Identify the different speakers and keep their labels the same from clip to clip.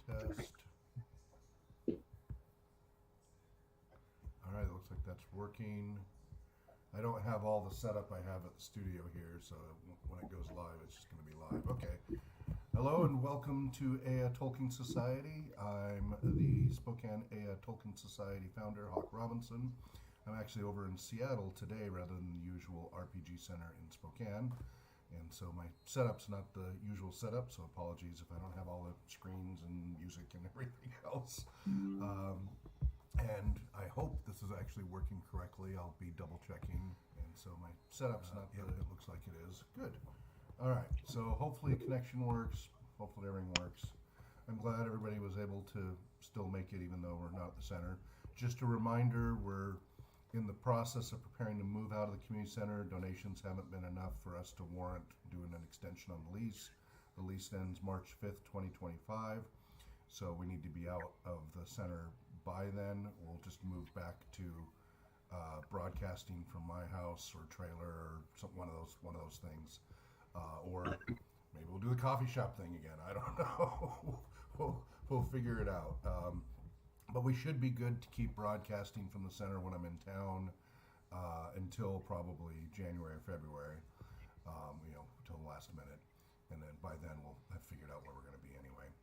Speaker 1: Test. All right, it looks like that's working. I don't have all the setup I have at the studio here, so when it goes live, it's just going to be live. Okay. Hello and welcome to Ea Tolkien Society. I'm the Spokane Ea Tolkien Society founder, Hawk Robinson. I'm actually over in Seattle today rather than the usual RPG Center in Spokane. And so my setup's not the usual setup, so apologies if I don't have all the screens and music and everything else. And I hope this is actually working correctly. I'll be double checking. And so my setup's not it looks like it is. Good. All right. So hopefully connection works. Hopefully everything works. I'm glad everybody was able to still make it even though we're not at the center. Just a reminder, we're in the process of preparing to move out of the community center. Donations haven't been enough for us to warrant doing an extension on the lease. The lease ends March 5th, 2025. So we need to be out of the center by then. We'll just move back to broadcasting from my house or trailer or one of those things, or maybe we'll do the coffee shop thing again. I don't know. we'll figure it out. But we should be good to keep broadcasting from the center when I'm in town until probably January or February. Until the last minute, and then by then we'll have figured out where we're going to be anyway.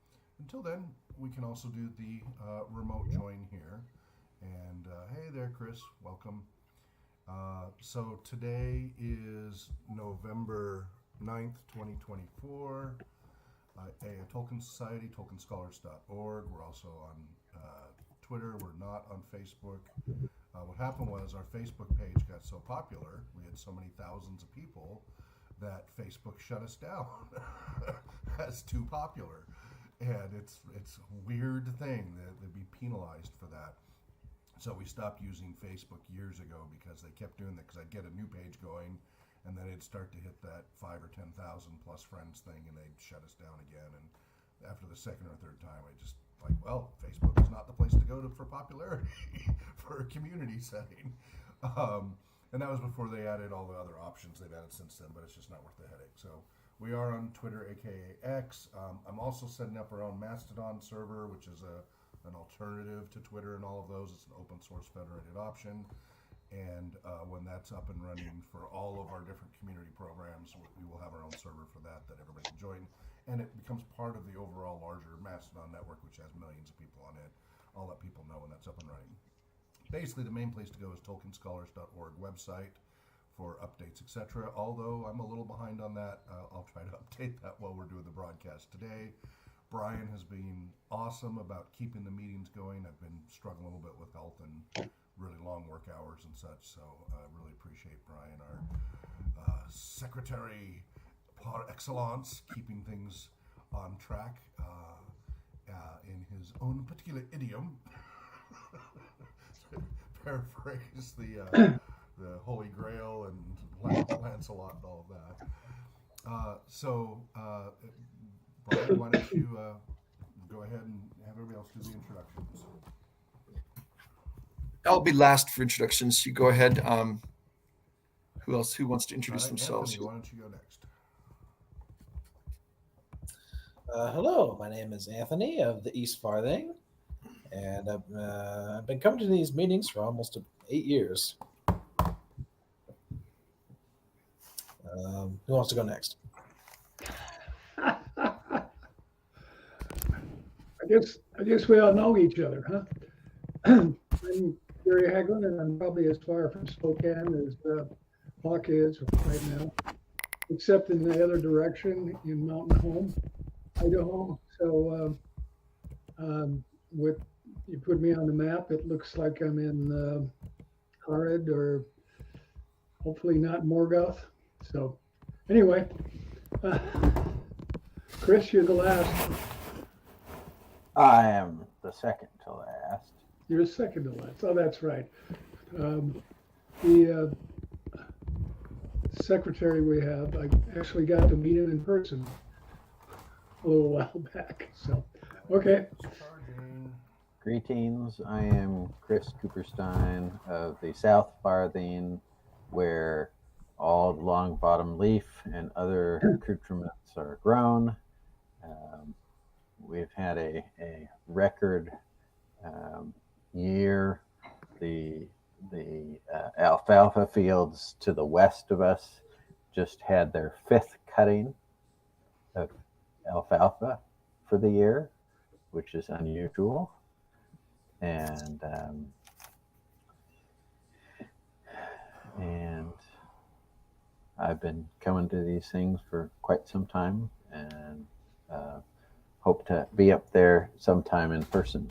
Speaker 1: Until then, we can also do the remote join here. And hey there, Chris. Welcome. So today is November 9th, 2024. Ea Tolkien Society, TolkienScholars.org. We're also on Twitter. We're not on Facebook. What happened was our Facebook page got so popular, we had so many thousands of people, that Facebook shut us down as too popular. And it's a weird thing that they'd be penalized for that. So we stopped using Facebook years ago because they kept doing that, because I'd get a new page going and then it'd start to hit that 5 or 10,000 plus friends thing and they'd shut us down again. And after the second or third time, I just well, Facebook is not the place to go for popularity for a community setting. And that was before they added all the other options they've added since then, but it's just not worth the headache. So we are on Twitter, aka X. I'm also setting up our own Mastodon server, which is an alternative to Twitter and all of those. It's an open source federated option. And when that's up and running for all of our different community programs, we will have our own server for that everybody can join. And it becomes part of the overall larger Mastodon network, which has millions of people on it. I'll let people know when that's up and running. Basically, the main place to go is TolkienScholars.org website for updates, etc. Although I'm a little behind on that, I'll try to update that while we're doing the broadcast today. Brian has been awesome about keeping the meetings going. I've been struggling a little bit with health and really long work hours and such, so I really appreciate Brian, our secretary par excellence, keeping things on track in his own particular idiom. Paraphrase the Holy Grail and Lancelot and all of that. So, Brian, why don't you go ahead and have everybody else do the introductions?
Speaker 2: I'll be last for introductions. You go ahead. Who else? Who wants to introduce themselves?
Speaker 1: Anthony, why don't you go next?
Speaker 3: Hello, my name is Anthony of the East Farthing, and I've been coming to these meetings for almost 8 years. Who wants to go next?
Speaker 4: I guess we all know each other, huh? I'm Gary Haglund, and I'm probably as far from Spokane as Hawk is right now, except in the other direction in Mountain Home, Idaho. So with you put me on the map, it looks like I'm in Harrod or hopefully not Morgoth. So anyway, Chris, you're the last.
Speaker 5: I am the second to last.
Speaker 4: You're second to last. Oh, that's right. The secretary we have, I actually got to meet him in person a little while back. So, okay.
Speaker 5: Greetings. I am Chris Cooperstein of the South Farthing, where all long bottom leaf and other accoutrements are grown. we've had a record year. The alfalfa fields to the west of us just had their 5th cutting of alfalfa for the year, which is unusual. And I've been coming to these things for quite some time, and hope to be up there sometime in person.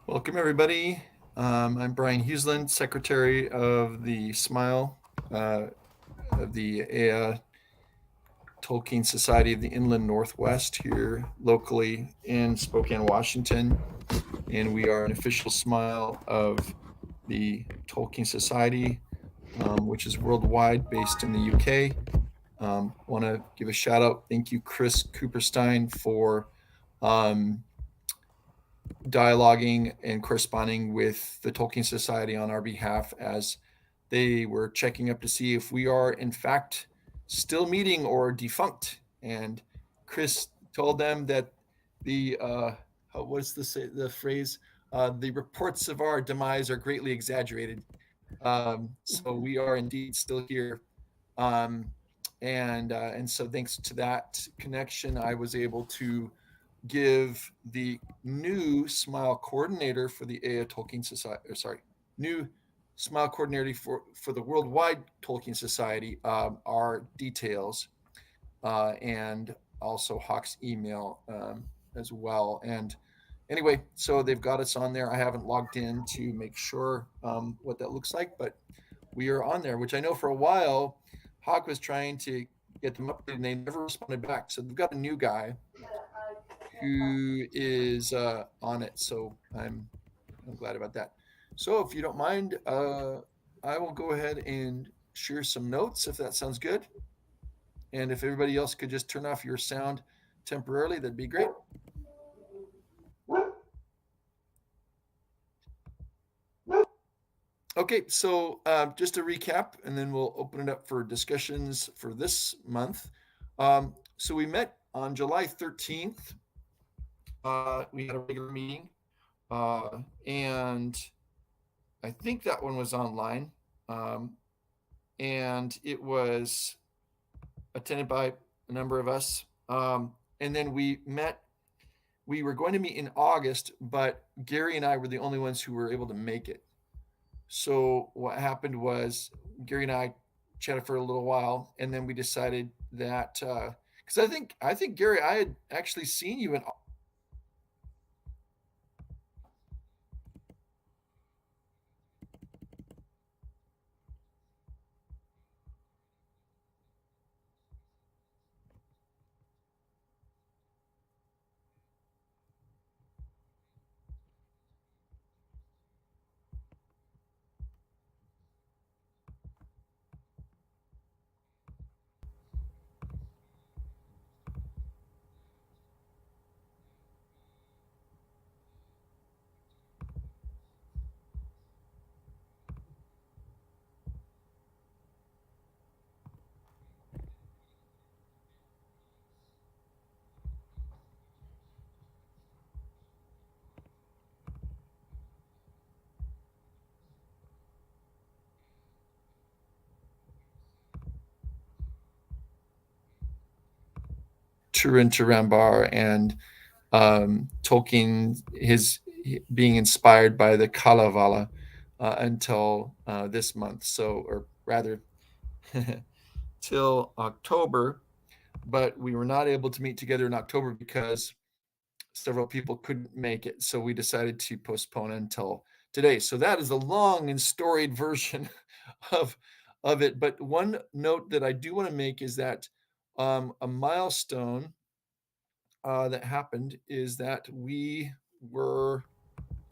Speaker 2: Welcome, everybody. I'm Brian Huseland, Secretary of the Smial, of the Ea Tolkien Society of the Inland Northwest here locally in Spokane, Washington. And we are an official Smial of the Tolkien Society, which is worldwide, based in the UK. Want to give a shout out. Thank you, Chris Cooperstein, for dialoguing and corresponding with the Tolkien Society on our behalf, as they were checking up to see if we are in fact still meeting or defunct. And Chris told them that the what's the phrase? The reports of our demise are greatly exaggerated. So we are indeed still here. And so thanks to that connection, I was able to give the new Smial coordinator for the Ea Tolkien Society, new Smial coordinator for the Worldwide Tolkien Society, our details, and also Hawk's email as well. And anyway, so they've got us on there. I haven't logged in to make sure what that looks like, but we are on there, which I know for a while Hawk was trying to get them updated and they never responded back. So they've got a new guy who is on it. So I'm glad about that. So if you don't mind, I will go ahead and share some notes if that sounds good. And if everybody else could just turn off your sound temporarily, that'd be great. Okay, so just to recap, and then we'll open it up for discussions for this month. So we met on July 13th. We had a regular meeting, and I think that one was online, and it was attended by a number of us. And then we met. We were going to meet in August, but Gary and I were the only ones who were able to make it. So what happened was Gary and I chatted for a little while, and then we decided that because I think Gary, I had actually seen you in. Turin Turambar and Tolkien, his being inspired by the Kalevala until this month. So, or rather, till October. But we were not able to meet together in October because several people couldn't make it. So we decided to postpone until today. So that is a long and storied version of it. But one note that I do want to make is that a milestone that happened is that we were,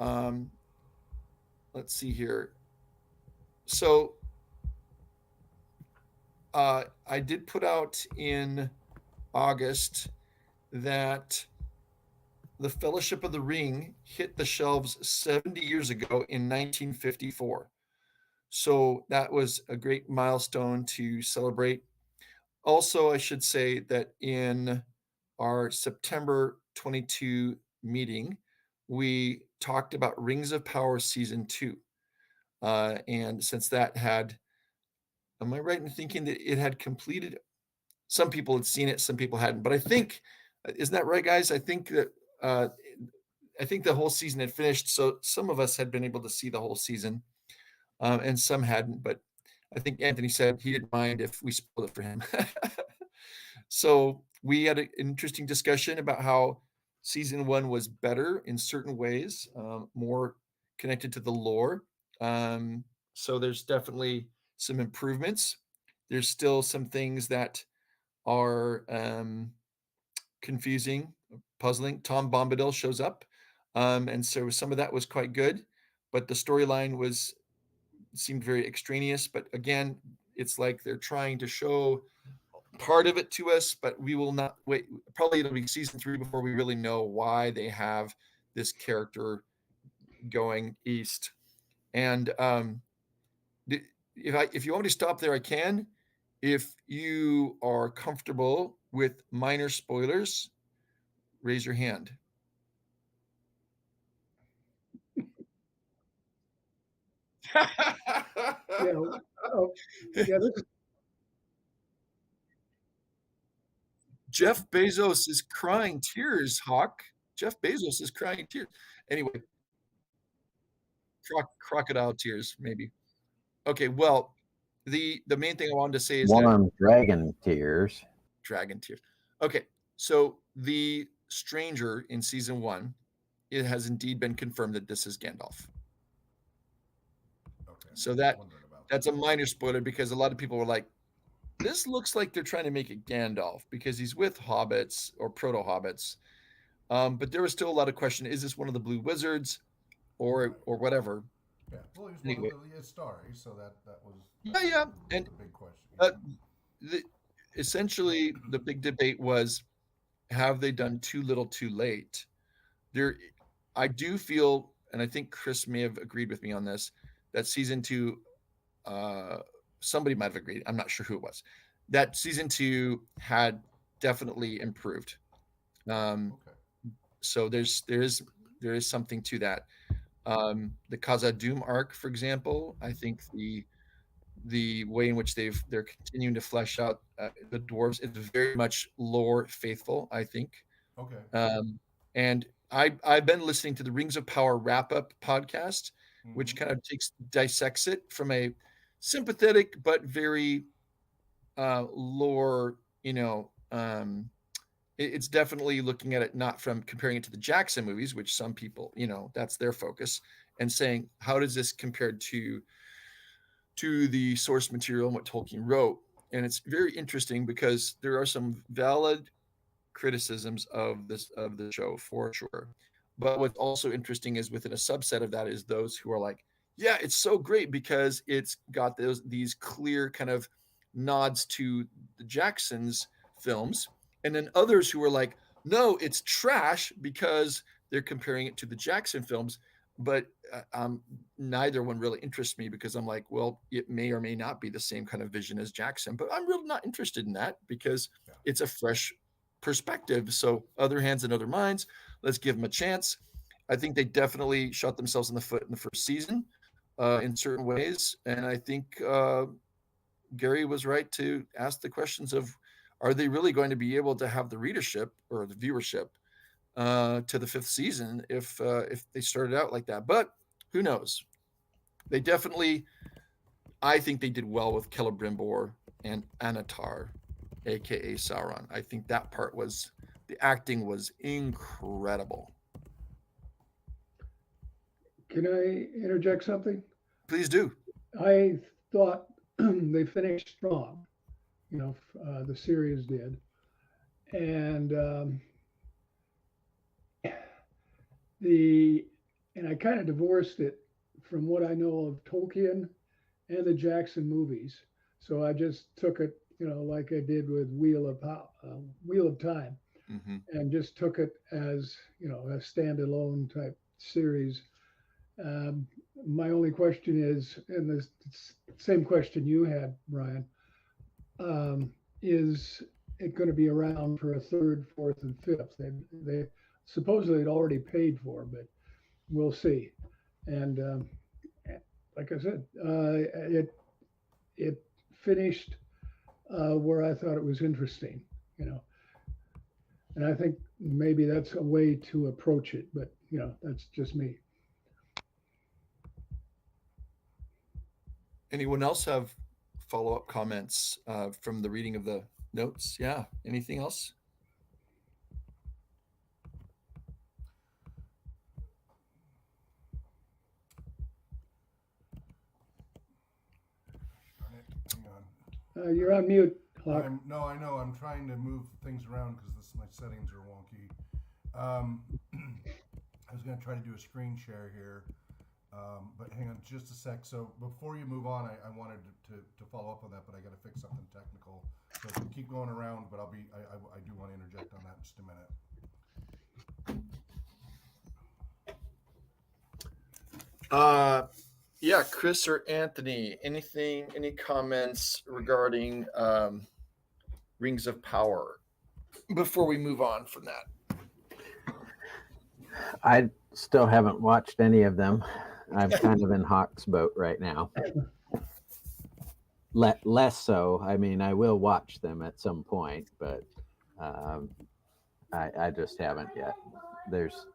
Speaker 2: let's see here. So I did put out in August that the Fellowship of the Ring hit the shelves 70 years ago in 1954. So that was a great milestone to celebrate. also, I should say that in our September 22 meeting, we talked about Rings of Power season 2. And since that had, am I right in thinking that it had completed? Some people had seen it, some people hadn't. But I think, isn't that right, guys? Uh, I think the whole season had finished, so some of us had been able to see the whole season, and some hadn't. But I think Anthony said he didn't mind if we spoiled it for him. So we had an interesting discussion about how season 1 was better in certain ways, more connected to the lore. So there's definitely some improvements. There's still some things that are confusing, puzzling. Tom Bombadil shows up, and so some of that was quite good, but the storyline seemed very extraneous. But again, it's like they're trying to show part of it to us, but we will not wait. Probably it'll be season 3 before we really know why they have this character going east. And if you want me to stop there, I can. If you are comfortable with minor spoilers, raise your hand.
Speaker 4: Yeah. Oh, yeah.
Speaker 2: Jeff Bezos is crying tears, Hawk. Jeff Bezos is crying tears. Anyway, crocodile tears, maybe. Okay, well, the main thing I wanted to say is that
Speaker 5: Warm dragon tears.
Speaker 2: dragon tears. Okay, so the stranger in season 1, it has indeed been confirmed that this is Gandalf.
Speaker 1: Okay.
Speaker 2: So
Speaker 1: wondering about
Speaker 2: that's a minor spoiler, because a lot of people were like, this looks like they're trying to make it Gandalf because he's with hobbits or proto hobbits. But there was still a lot of question: is this one of the Blue Wizards, or whatever?
Speaker 1: Yeah, well, he was
Speaker 2: Anyway.
Speaker 1: one of the starry, so that was
Speaker 2: Yeah, and
Speaker 1: the big question.
Speaker 2: essentially the big debate was, have they done too little, too late? I do feel, and I think Chris may have agreed with me on this, that season 2, somebody might have agreed. I'm not sure who it was. That season 2 had definitely improved.
Speaker 1: Okay.
Speaker 2: So there is something to that. The Khazad-dûm arc, for example, I think the way in which they're continuing to flesh out the dwarves is very much lore faithful, I think.
Speaker 1: Okay.
Speaker 2: And I've been listening to the Rings of Power wrap up podcast, which
Speaker 1: Mhm.
Speaker 2: kind of dissects it from a sympathetic but very lore. It's definitely looking at it not from comparing it to the Jackson movies, which some people, that's their focus, and saying, how does this compare to the source material and what Tolkien wrote? And it's very interesting because there are some valid criticisms of the show for sure. But what's also interesting is within a subset of that is those who are like, yeah, it's so great because it's got these clear kind of nods to the Jacksons films, and then others who are like, no, it's trash because they're comparing it to the Jackson films. But neither one really interests me, because I'm like, well, it may or may not be the same kind of vision as Jackson, but I'm really not interested in that because it's a fresh perspective. So other hands and other minds, let's give them a chance. I think they definitely shot themselves in the foot in the first season in certain ways. And I think Gary was right to ask the questions of, are they really going to be able to have the readership or the viewership to the 5th season if they started out like that? But who knows? They definitely, I think they did well with Celebrimbor and Anatar, aka Sauron. I think that part was, the acting was incredible.
Speaker 4: Can I interject something?
Speaker 2: Please do.
Speaker 4: I thought they finished strong, the series did. And and I kind of divorced it from what I know of Tolkien and the Jackson movies. So I just took it, like I did with Wheel of Time,
Speaker 2: Mm-hmm.
Speaker 4: and just took it as, a standalone type series. My only question is, and the same question you had, Brian, is it going to be around for a third, fourth, and fifth? They supposedly had already paid for, but we'll see. And like I said, it finished where I thought it was interesting, you know. And I think maybe that's a way to approach it, but you know, that's just me.
Speaker 2: Anyone else have follow-up comments from the reading of the notes? Yeah. Anything else?
Speaker 1: Darn it. Hang on.
Speaker 4: You're on mute, Hawk.
Speaker 1: No, I know. I'm trying to move things around because my settings are wonky. I was going to try to do a screen share here, but hang on just a sec. So before you move on, I wanted to follow up on that, but I got to fix something technical. So keep going around, but I do want to interject on that in just a minute.
Speaker 2: Yeah, Chris or Anthony, any comments regarding Rings of Power before we move on from that?
Speaker 5: I still haven't watched any of them. I'm kind of in Hawk's boat right now. Less so. I mean, I will watch them at some point, but I just haven't yet. There's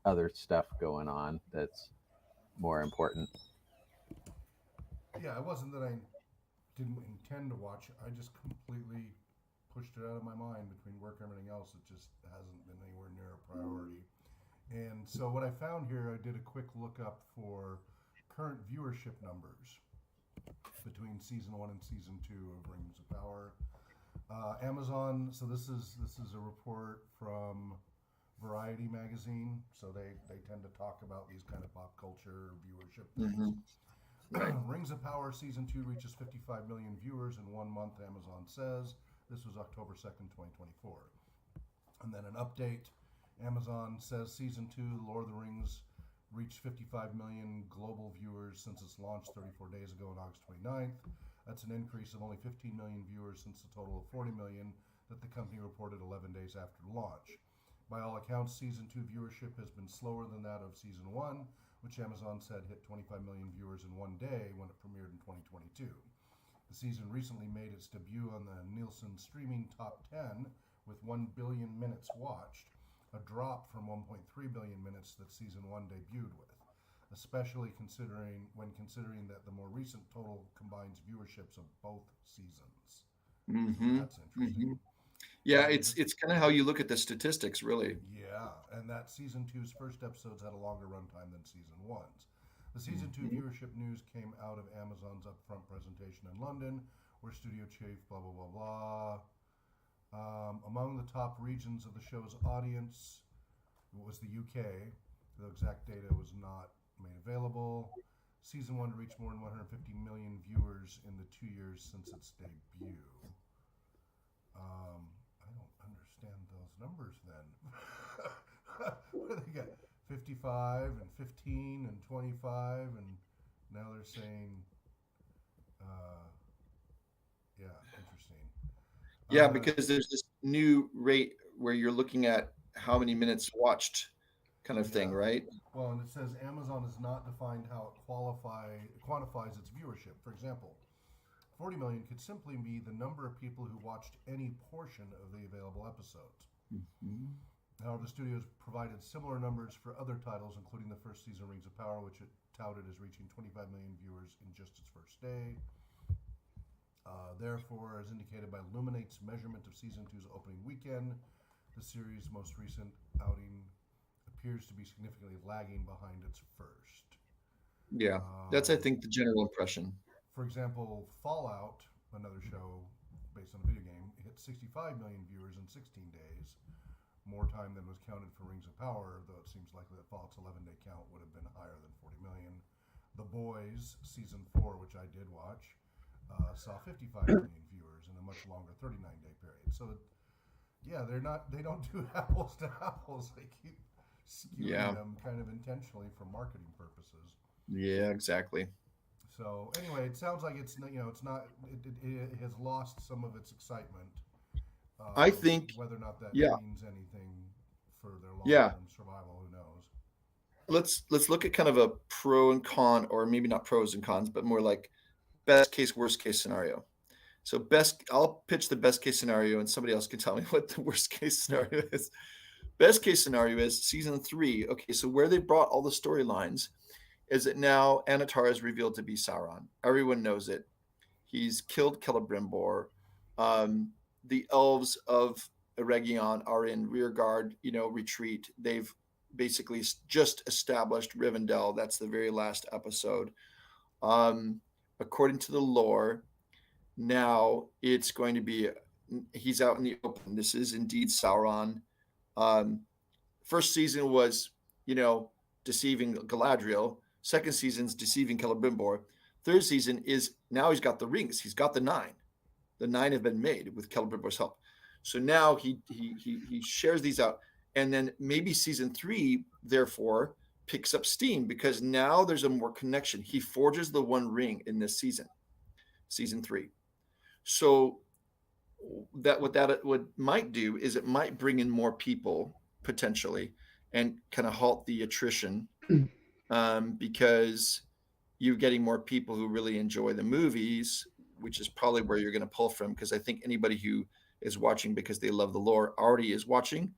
Speaker 5: other stuff going on that's more important.
Speaker 1: Yeah, it wasn't that I didn't intend to watch it. I just completely pushed it out of my mind between work and everything else. It just hasn't been anywhere near a priority. And so what I found here, I did a quick lookup for current viewership numbers between season 1 and season 2 of Rings of Power. Amazon. So this is a report from Variety magazine. So they tend to talk about these kind of pop culture viewership things.
Speaker 2: Mm-hmm. Right.
Speaker 1: Rings of Power season 2 reaches 55 million viewers in 1 month. Amazon says this was October 2nd, 2024. And then an update. Amazon says season 2, Lord of the Rings, reached 55 million global viewers since its launch 34 days ago on August 29th. That's an increase of only 15 million viewers since the total of 40 million that the company reported 11 days after launch. By all accounts, season 2 viewership has been slower than that of season 1, which Amazon said hit 25 million viewers in 1 day when it premiered in 2022. The season recently made its debut on the Nielsen streaming top 10 with 1 billion minutes watched, a drop from 1.3 billion minutes that season 1 debuted with, especially considering that the more recent total combines viewerships of both seasons.
Speaker 2: Mm-hmm.
Speaker 1: That's interesting.
Speaker 2: Mm-hmm. Yeah, it's kind of how you look at the statistics, really.
Speaker 1: Yeah, and that season 2's first episodes had a longer runtime than season 1's. The season 2 viewership news came out of Amazon's upfront presentation in London, where studio chief blah blah blah blah. Among the top regions of the show's audience was the UK. The exact data was not made available. Season 1 reached more than 150 million viewers in the 2 years since its debut. I don't understand those numbers then. What do they got? 55 and 15 and 25, and now they're saying, yeah, interesting.
Speaker 2: Yeah, because there's this new rate where you're looking at how many minutes watched kind of thing, right?
Speaker 1: Well, and it says Amazon has not defined how it quantifies its viewership. For example, 40 million could simply be the number of people who watched any portion of the available episodes.
Speaker 2: Mm-hmm.
Speaker 1: However, the studio has provided similar numbers for other titles, including the first season of Rings of Power, which it touted as reaching 25 million viewers in just its first day. Therefore, as indicated by Luminate's measurement of season 2's opening weekend, the series' most recent outing appears to be significantly lagging behind its first.
Speaker 2: Yeah, that's, I think, the general impression.
Speaker 1: For example, Fallout, another show based on a video game, hit 65 million viewers in 16 days, more time than was counted for Rings of Power, though it seems likely that Fallout's 11-day count would have been higher than 40 million. The Boys, season 4, which I did watch, saw 55 million viewers in a much longer 39-day period. So, yeah, they don't do apples to apples. They keep skewing them kind of intentionally for marketing purposes.
Speaker 2: Yeah, exactly.
Speaker 1: So anyway, it sounds like it's not, it's not. It has lost some of its excitement.
Speaker 2: I think,
Speaker 1: Whether or not that
Speaker 2: yeah,
Speaker 1: means anything for their
Speaker 2: yeah.
Speaker 1: long-term survival, who knows?
Speaker 2: Let's look at kind of a pro and con, or maybe not pros and cons, but more like best case, worst case scenario. So I'll pitch the best case scenario, and somebody else can tell me what the worst case scenario is. Best case scenario is season 3. Okay, so where they brought all the storylines is that now Anatar is revealed to be Sauron. Everyone knows it. He's killed Celebrimbor. The elves of Eregion are in rear guard, retreat. They've basically just established Rivendell. That's the very last episode. Um, According to the lore, now it's going to be he's out in the open. This is indeed Sauron. Um, First season was, deceiving Galadriel. Second season's deceiving Celebrimbor. Third season is now he's got the rings. He's got the 9. The 9 have been made with Celebrimbor's help. So now he shares these out, and then maybe season 3 therefore picks up steam because now there's a more connection. He forges the one ring in this season 3. So what might do is it might bring in more people potentially and kind of halt the attrition, because you're getting more people who really enjoy the movies, which is probably where you're going to pull from, because I think anybody who is watching because they love the lore already is watching,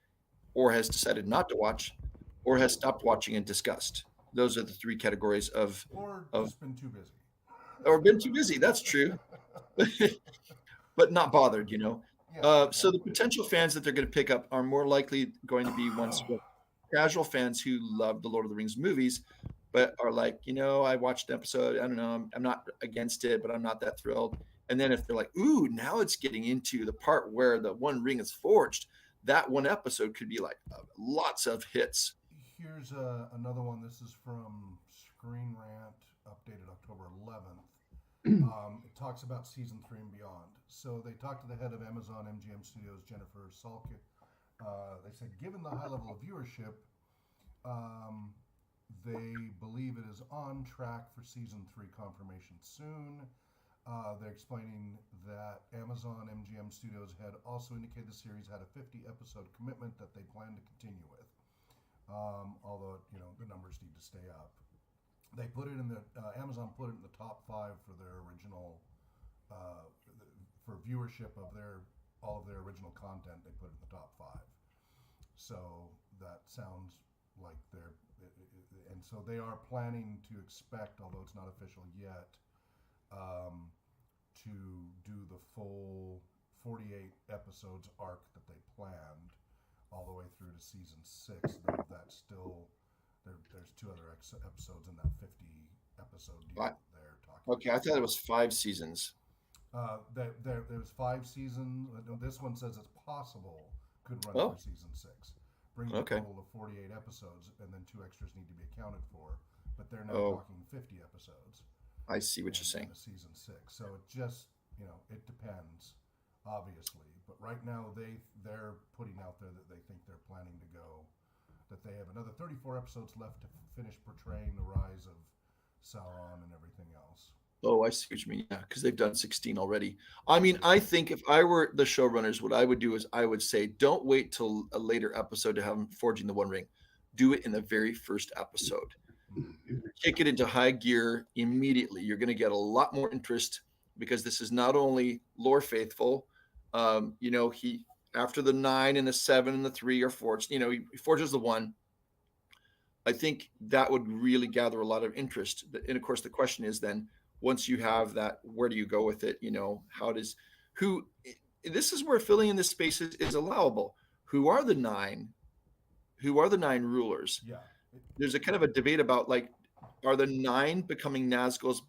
Speaker 2: or has decided not to watch, or has stopped watching in disgust. Those are the 3 categories
Speaker 1: Or
Speaker 2: of
Speaker 1: just been too busy.
Speaker 2: or been too busy. That's true. But not bothered.
Speaker 1: Yeah,
Speaker 2: So the
Speaker 1: exactly.
Speaker 2: potential fans that they're going to pick up are more likely going to be ones who are casual fans who love the Lord of the Rings movies, but are like, I watched the episode. I don't know. I'm not against it, but I'm not that thrilled. And then if they're like, ooh, now it's getting into the part where the one ring is forged, that one episode could be like lots of hits.
Speaker 1: Here's another one. This is from Screen Rant, updated October 11th. It talks about season 3 and beyond. So they talked to the head of Amazon MGM Studios, Jennifer Salke. They said, given the high level of viewership, they believe it is on track for season 3 confirmation soon. They're explaining that Amazon MGM Studios had also indicated the series had a 50 episode commitment that they plan to continue with. Although the numbers need to stay up. They put it in the Amazon put it in the top 5 for their original for viewership of all of their original content. They put it in the top 5. So that sounds like and so they are planning to expect, although it's not official yet, to do the full 48 episodes arc that they planned all the way through to season 6. Though that's still there's 2 other episodes in that 50 episode deal
Speaker 2: Right.
Speaker 1: they're talking
Speaker 2: Okay, I thought it was 5 seasons.
Speaker 1: There's 5 seasons. This one says it's possible could run
Speaker 2: Oh.
Speaker 1: through season 6, bringing
Speaker 2: Okay.
Speaker 1: a total of 48 episodes, and then 2 extras need to be accounted for. But they're now
Speaker 2: Oh.
Speaker 1: talking 50 episodes.
Speaker 2: I see what you're saying.
Speaker 1: In season 6, so it just it depends, obviously. But right now they're putting out there that they think they're planning to go. That they have another 34 episodes left to finish portraying the rise of Sauron and everything else.
Speaker 2: Oh, I see what you mean. Yeah, because they've done 16 already. I mean, I think if I were the showrunners, what I would do is I would say, don't wait till a later episode to have them forging the One Ring. Do it in the very first episode. Kick it into high gear immediately. You're going to get a lot more interest because this is not only lore faithful. He after the 9 and the 7 and the 3 are forged. He forges the 1. I think that would really gather a lot of interest. And of course, the question is then, once you have that, where do you go with it? This is where filling in this space is allowable. Who are the 9? Who are the 9 rulers?
Speaker 1: Yeah.
Speaker 2: There's a kind of a debate about are the 9 becoming Nazgul's?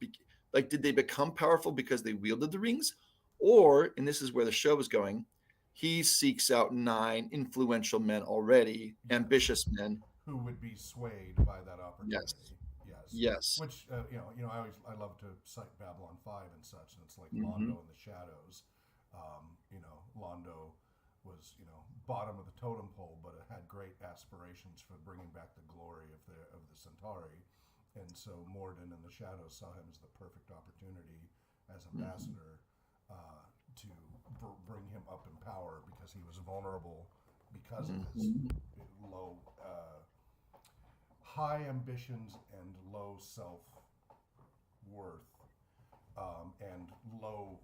Speaker 2: Did they become powerful because they wielded the rings? Or, and this is where the show is going, he seeks out 9 influential men already, ambitious men.
Speaker 1: Who would be swayed by that opportunity.
Speaker 2: Yes.
Speaker 1: Which, I love to cite Babylon 5 and such, and it's like Londo in the Shadows. Londo was, bottom of the totem pole, but it had great aspirations for bringing back the glory of the Centauri. And so Morden and the Shadows saw him as the perfect opportunity as ambassador to bring him up in power because he was vulnerable because of his low, high ambitions and low self-worth, and low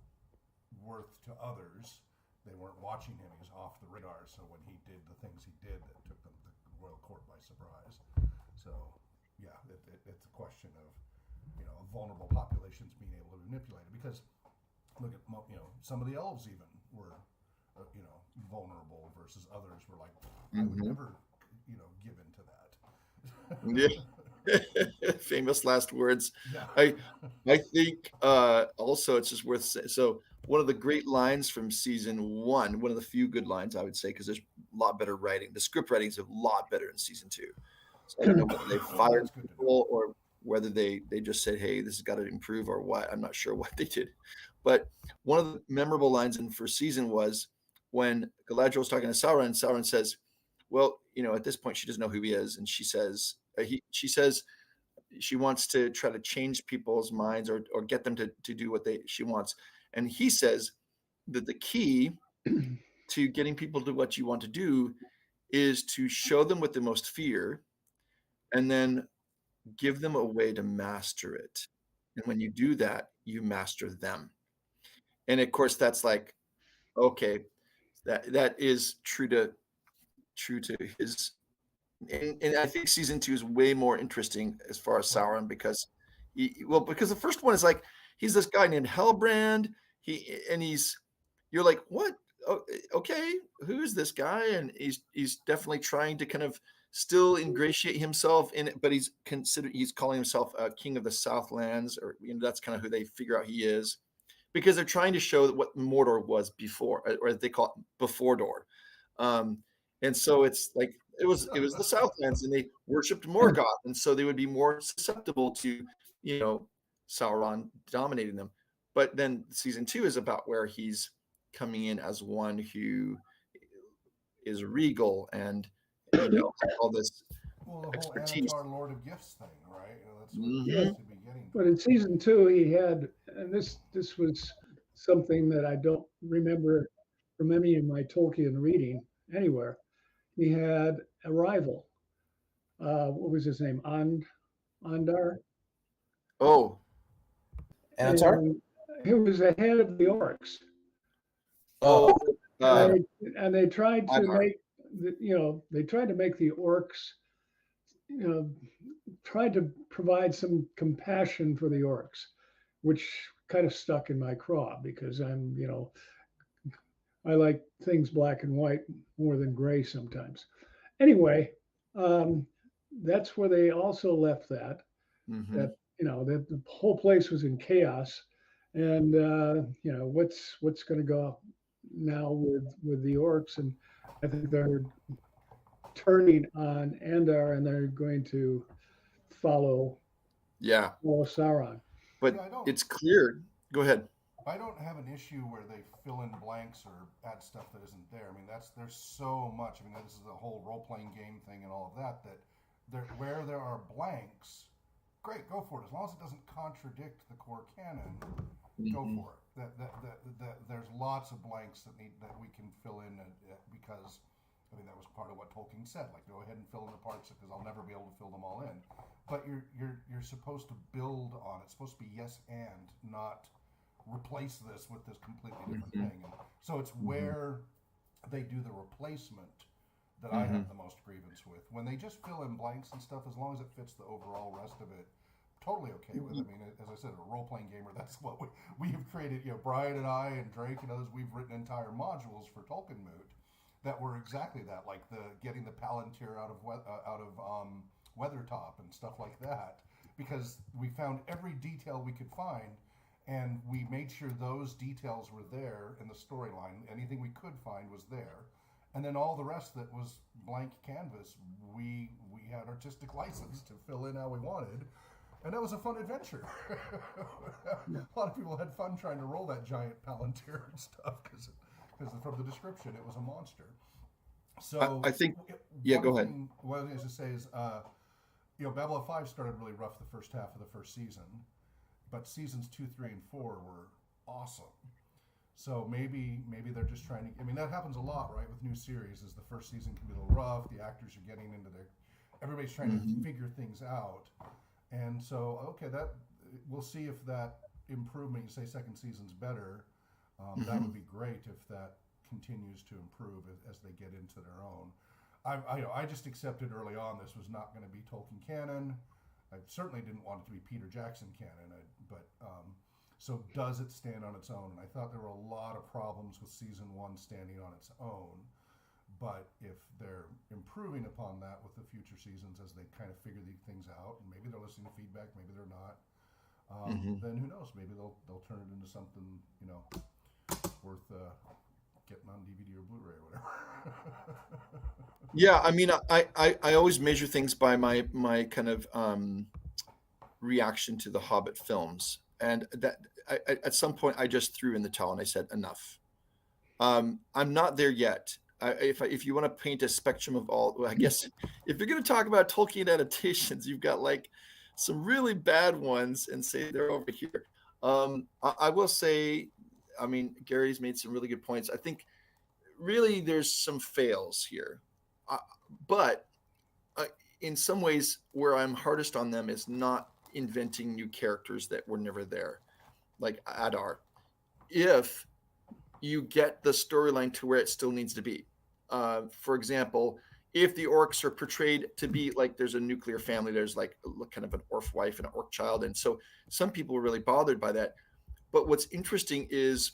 Speaker 1: worth to others. They weren't watching him. He was off the radar. So when he did the things he did, that took the royal court by surprise. So yeah, it's a question of vulnerable populations being able to manipulate it. Because look at some of the elves even were vulnerable versus others were like, I would never give into that.
Speaker 2: Yeah. Famous last words.
Speaker 1: Yeah.
Speaker 2: I think also it's just worth saying. So one of the great lines from season 1, one of the few good lines I would say, because there's a lot better writing. The script writing is a lot better in season 2. So I don't know whether they fired people or whether they just said, hey, this has got to improve or what. I'm not sure what they did. But one of the memorable lines in first season was when Galadriel was talking to Sauron, and Sauron says, well, at this point she doesn't know who he is. And she says, she wants to try to change people's minds or get them to do what she wants. And he says that the key to getting people to do what you want to do is to show them what they most fear and then give them a way to master it. And when you do that, you master them. And of course, that's like, okay, that is true to his. And I think season 2 is way more interesting as far as Sauron because the first one is like he's this guy named Hellbrand. You're like, what? Oh, okay, who is this guy? And he's definitely trying to kind of still ingratiate himself in it, but he's calling himself a king of the Southlands, or that's kind of who they figure out he is, because they're trying to show that what Mordor was before, or they call it before Door. And so it's like it was the Southlands, and they worshipped Morgoth, and so they would be more susceptible to Sauron dominating them. But then season 2 is about where he's coming in as one who is regal and all this expertise.
Speaker 1: The whole Anatar Lord of Gifts thing, right? That's what he seems to be getting.
Speaker 4: But in season 2, he had, and this was something that I don't remember from any of my Tolkien reading anywhere. He had a rival. What was his name? Andar.
Speaker 3: Oh, Anatar.
Speaker 4: He was the head of the orcs.
Speaker 3: Oh,
Speaker 4: and they tried to
Speaker 2: Ivar.
Speaker 4: They tried to make the orcs, tried to provide some compassion for the orcs, which kind of stuck in my craw because I'm, I like things black and white more than gray sometimes. Anyway, that's where they also left that that the whole place was in chaos, and what's going to go now with the orcs, and I think they're turning on Andar, and they're going to follow Sauron.
Speaker 2: But it's clear. Go ahead.
Speaker 1: I don't have an issue where they fill in blanks or add stuff that isn't there. I mean, there's so much. I mean, this is the whole role-playing game thing and all of that. Where there are blanks, great, go for it. As long as it doesn't contradict the core canon, go for it. There's lots of blanks that we can fill in because. I mean, that was part of what Tolkien said. Like, go ahead and fill in the parts because I'll never be able to fill them all in. But you're supposed to build on it. It's supposed to be yes and, not replace this with this completely different thing. And so it's where they do the replacement that I have the most grievance with. When they just fill in blanks and stuff, as long as it fits the overall rest of it, totally okay with. I mean, as I said, a role-playing gamer, that's what we have created. Brian and I and Drake and others, we've written entire modules for TolkienMoot that were exactly that, like getting the Palantir out of Weathertop and stuff like that, because we found every detail we could find, and we made sure those details were there in the storyline. Anything we could find was there, and then all the rest that was blank canvas, we had artistic license to fill in how we wanted, and that was a fun adventure. A lot of people had fun trying to roll that giant Palantir and stuff because from the description, it was a monster. So
Speaker 2: I think, go ahead.
Speaker 1: What I was going to say is, Babylon 5 started really rough the first half of the first season, but seasons 2, 3, and 4 were awesome. So maybe they're just trying to. I mean, that happens a lot, right? With new series, is the first season can be a little rough. The actors are getting into their. Everybody's trying to figure things out, and so okay, that we'll see if that improvement. You say second season's better. That would be great if that continues to improve as they get into their own. I just accepted early on this was not going to be Tolkien canon. I certainly didn't want it to be Peter Jackson canon, but so does it stand on its own? And I thought there were a lot of problems with season 1 standing on its own. But if they're improving upon that with the future seasons as they kind of figure these things out, and maybe they're listening to feedback, maybe they're not, then who knows? Maybe they'll turn it into something worth getting on DVD or Blu-ray or whatever.
Speaker 2: Yeah, I mean, I always measure things by my kind of reaction to the Hobbit films, and that at some point I just threw in the towel and I said enough. I'm not there yet. If you want to paint a spectrum of all, well, I guess if you're going to talk about Tolkien adaptations, you've got like some really bad ones, and say they're over here. I will say, I mean, Gary's made some really good points. I think really there's some fails here, but in some ways where I'm hardest on them is not inventing new characters that were never there, like Adar. If you get the storyline to where it still needs to be, for example, if the orcs are portrayed to be like there's a nuclear family, there's like kind of an orc wife and an orc child, and so some people were really bothered by that. But what's interesting is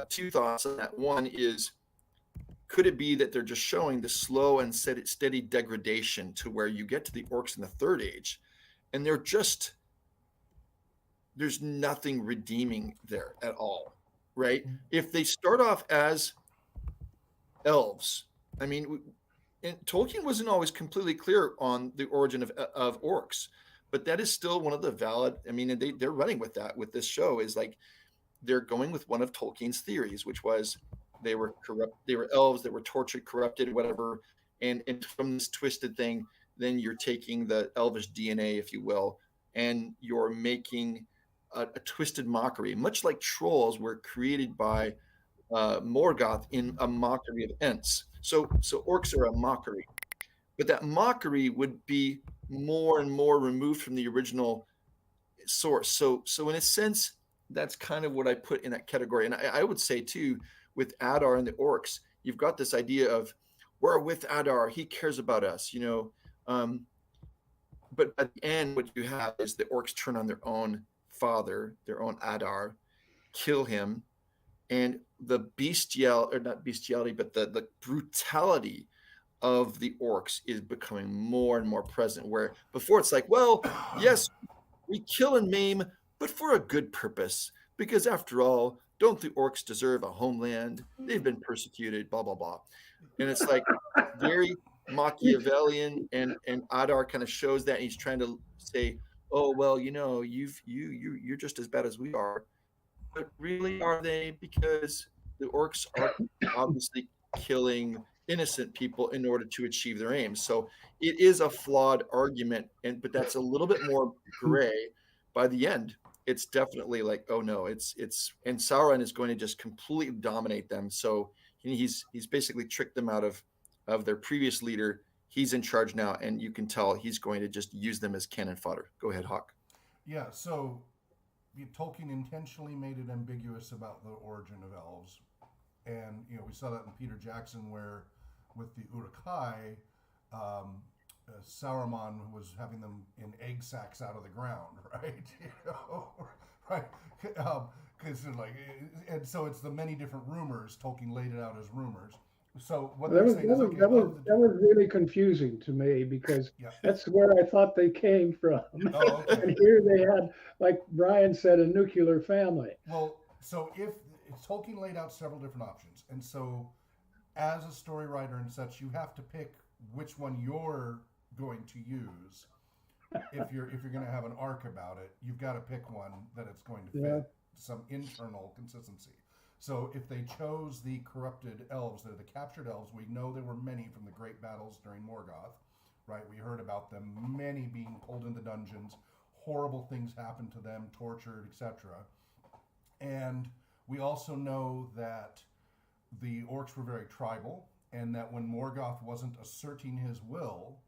Speaker 2: two thoughts on that. One is, could it be that they're just showing the slow and steady degradation to where you get to the orcs in the Third Age, and there's nothing redeeming there at all, right? If they start off as elves, I mean, and Tolkien wasn't always completely clear on the origin of orcs, but that is still one of the valid. I mean, they're running with that with this show, is like they're going with one of Tolkien's theories, which was they were corrupt, they were elves that were tortured, corrupted, whatever, and from this twisted thing, then you're taking the elvish DNA, if you will, and you're making a twisted mockery, much like trolls were created by Morgoth in a mockery of Ents. So orcs are a mockery, but that mockery would be more and more removed from the original source. So in a sense, that's kind of what I put in that category. And I would say too, with Adar and the orcs, you've got this idea of we're with Adar, he cares about us, but at the end, what you have is the orcs turn on their own father, their own Adar, kill him, and the not bestiality, but the brutality of the orcs is becoming more and more present, where before it's like, well, yes, we kill and maim, but for a good purpose, because after all, don't the orcs deserve a homeland? They've been persecuted, blah, blah, blah. And it's like very Machiavellian, and Adar kind of shows that, and he's trying to say, oh, well, you're just as bad as we are. But really, are they? Because the orcs are obviously killing innocent people in order to achieve their aims. So it is a flawed argument, but that's a little bit more gray. By the end, it's definitely like, oh no, it's and Sauron is going to just completely dominate them. So he's basically tricked them out of their previous leader. He's in charge now, and you can tell he's going to just use them as cannon fodder. Go ahead, Hawk.
Speaker 1: Yeah, so Tolkien intentionally made it ambiguous about the origin of elves. And, we saw that in Peter Jackson, where with the Uruk-hai, Saruman was having them in egg sacs out of the ground, right? Right? Because and so it's the many different rumors. Tolkien laid it out as rumors. So what they're saying is, okay,
Speaker 4: that was really confusing to me, because that's where I thought they came from.
Speaker 1: Oh, okay.
Speaker 4: And here they had, like Brian said, a nuclear family.
Speaker 1: Well, so if Tolkien laid out several different options, and so as a story writer and such, you have to pick which one you're going to use. If you're going to have an arc about it, you've got to pick one that it's going to fit some internal consistency. So if they chose the corrupted elves, they're the captured elves. We know there were many from the great battles during Morgoth. right? We heard about them, many being pulled into dungeons, horrible things happened to them, tortured, etc. And we also know that the orcs were very tribal, and that when Morgoth wasn't asserting his will,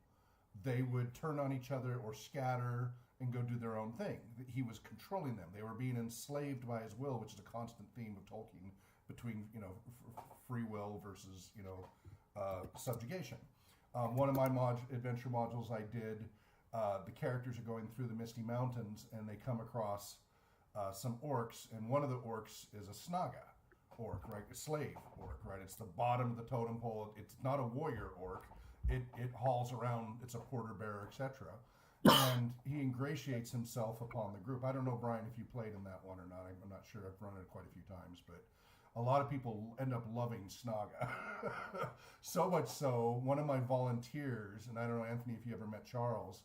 Speaker 1: they would turn on each other or scatter and go do their own thing. He was controlling them. They were being enslaved by his will, which is a constant theme of Tolkien, between free will versus subjugation. One of my adventure modules I did, the characters are going through the Misty Mountains and they come across some orcs, and one of the orcs is a Snaga orc, right? A slave orc, right? It's the bottom of the totem pole. It's not a warrior orc. It hauls around. It's a porter bearer, etc. And he ingratiates himself upon the group. I don't know, Brian, if you played in that one or not. I'm not sure. I've run it quite a few times, but a lot of people end up loving Snaga. So much so, one of my volunteers, and I don't know, Anthony, if you ever met Charles,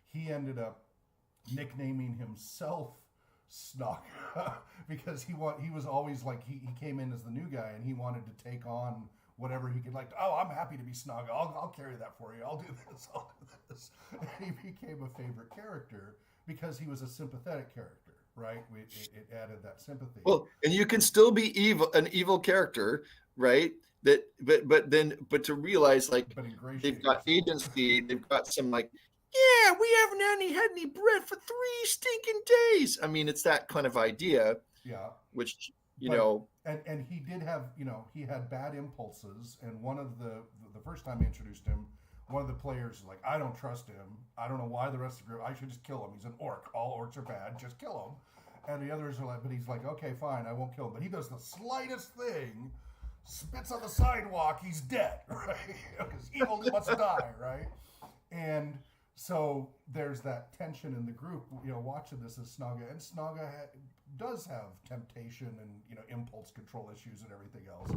Speaker 1: he ended up nicknaming himself Snaga because he was always like, he came in as the new guy and he wanted to take on whatever he could, like, oh, I'm happy to be Snaga. I'll carry that for you. I'll do this. I'll do this. And he became a favorite character because he was a sympathetic character, right? It added that sympathy.
Speaker 2: Well, and you can still be an evil character, right? That, but to realize, like, they've got agency, they've got some, like, yeah, we haven't had any bread for 3 stinking days. I mean, it's that kind of idea.
Speaker 1: Yeah.
Speaker 2: Which, know.
Speaker 1: And he did have, he had bad impulses. And one of the first time I introduced him, one of the players was like, I don't trust him. I don't know why the rest of the group, I should just kill him. He's an orc. All orcs are bad. Just kill him. And the others are like, but he's like, okay, fine, I won't kill him. But he does the slightest thing, spits on the sidewalk, he's dead, right? Because evil must die, right? And so there's that tension in the group, watching this as Snaga. And Snaga does have temptation and, impulse control issues and everything else.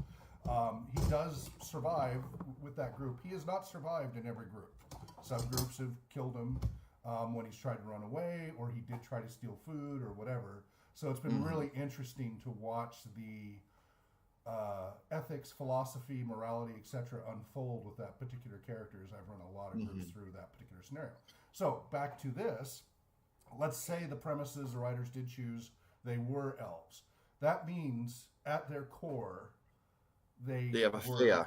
Speaker 1: He does survive with that group. He has not survived in every group. Some groups have killed him when he's tried to run away, or he did try to steal food or whatever. So it's been really interesting to watch the ethics, philosophy, morality, etc. unfold with that particular character as I've run a lot of groups through that particular scenario. So back to this. Let's say the premises the writers did choose, they were elves. That means at their core, they
Speaker 2: have a Fea.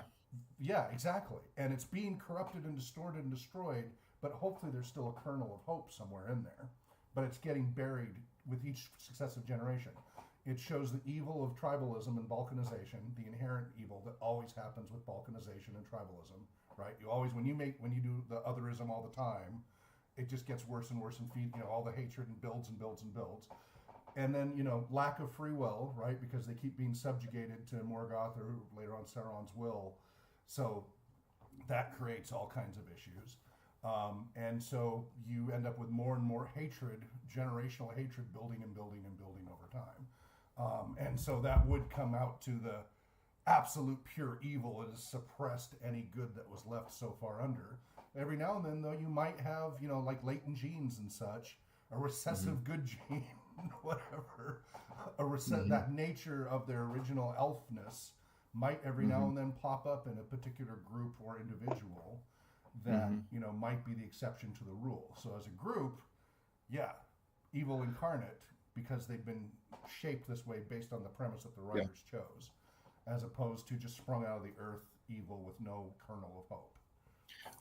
Speaker 1: Yeah, exactly. And it's being corrupted and distorted and destroyed, but hopefully there's still a kernel of hope somewhere in there. But it's getting buried with each successive generation. It shows the evil of tribalism and balkanization, the inherent evil that always happens with balkanization and tribalism, right? You always, when you do the otherism all the time, it just gets worse and worse and all the hatred and builds and builds and builds. And then, lack of free will, right? Because they keep being subjugated to Morgoth or later on Sauron's will. So that creates all kinds of issues. And so you end up with more and more hatred, generational hatred, building and building and building over time. And so that would come out to the absolute pure evil. It has suppressed any good that was left so far under. Every now and then, though, you might have, like latent genes and such, a recessive good gene, whatever, that nature of their original elfness might every now and then pop up in a particular group or individual that, might be the exception to the rule. So as a group, yeah, evil incarnate, because they've been shaped this way based on the premise that the writers chose, as opposed to just sprung out of the earth evil with no kernel of hope.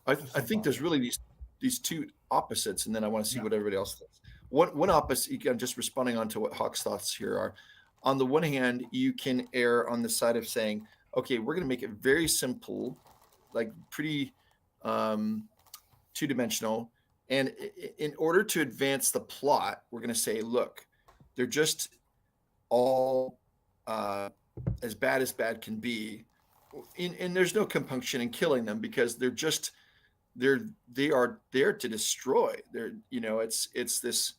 Speaker 2: I think there's really these two opposites, and then I want to see what everybody else thinks. One opposite, I'm just responding on to what Hawk's thoughts here are. On the one hand, you can err on the side of saying, okay, we're going to make it very simple, like pretty two-dimensional. And in order to advance the plot, we're going to say, look, they're just all as bad can be. And there's no compunction in killing them because they are there to destroy. It's this,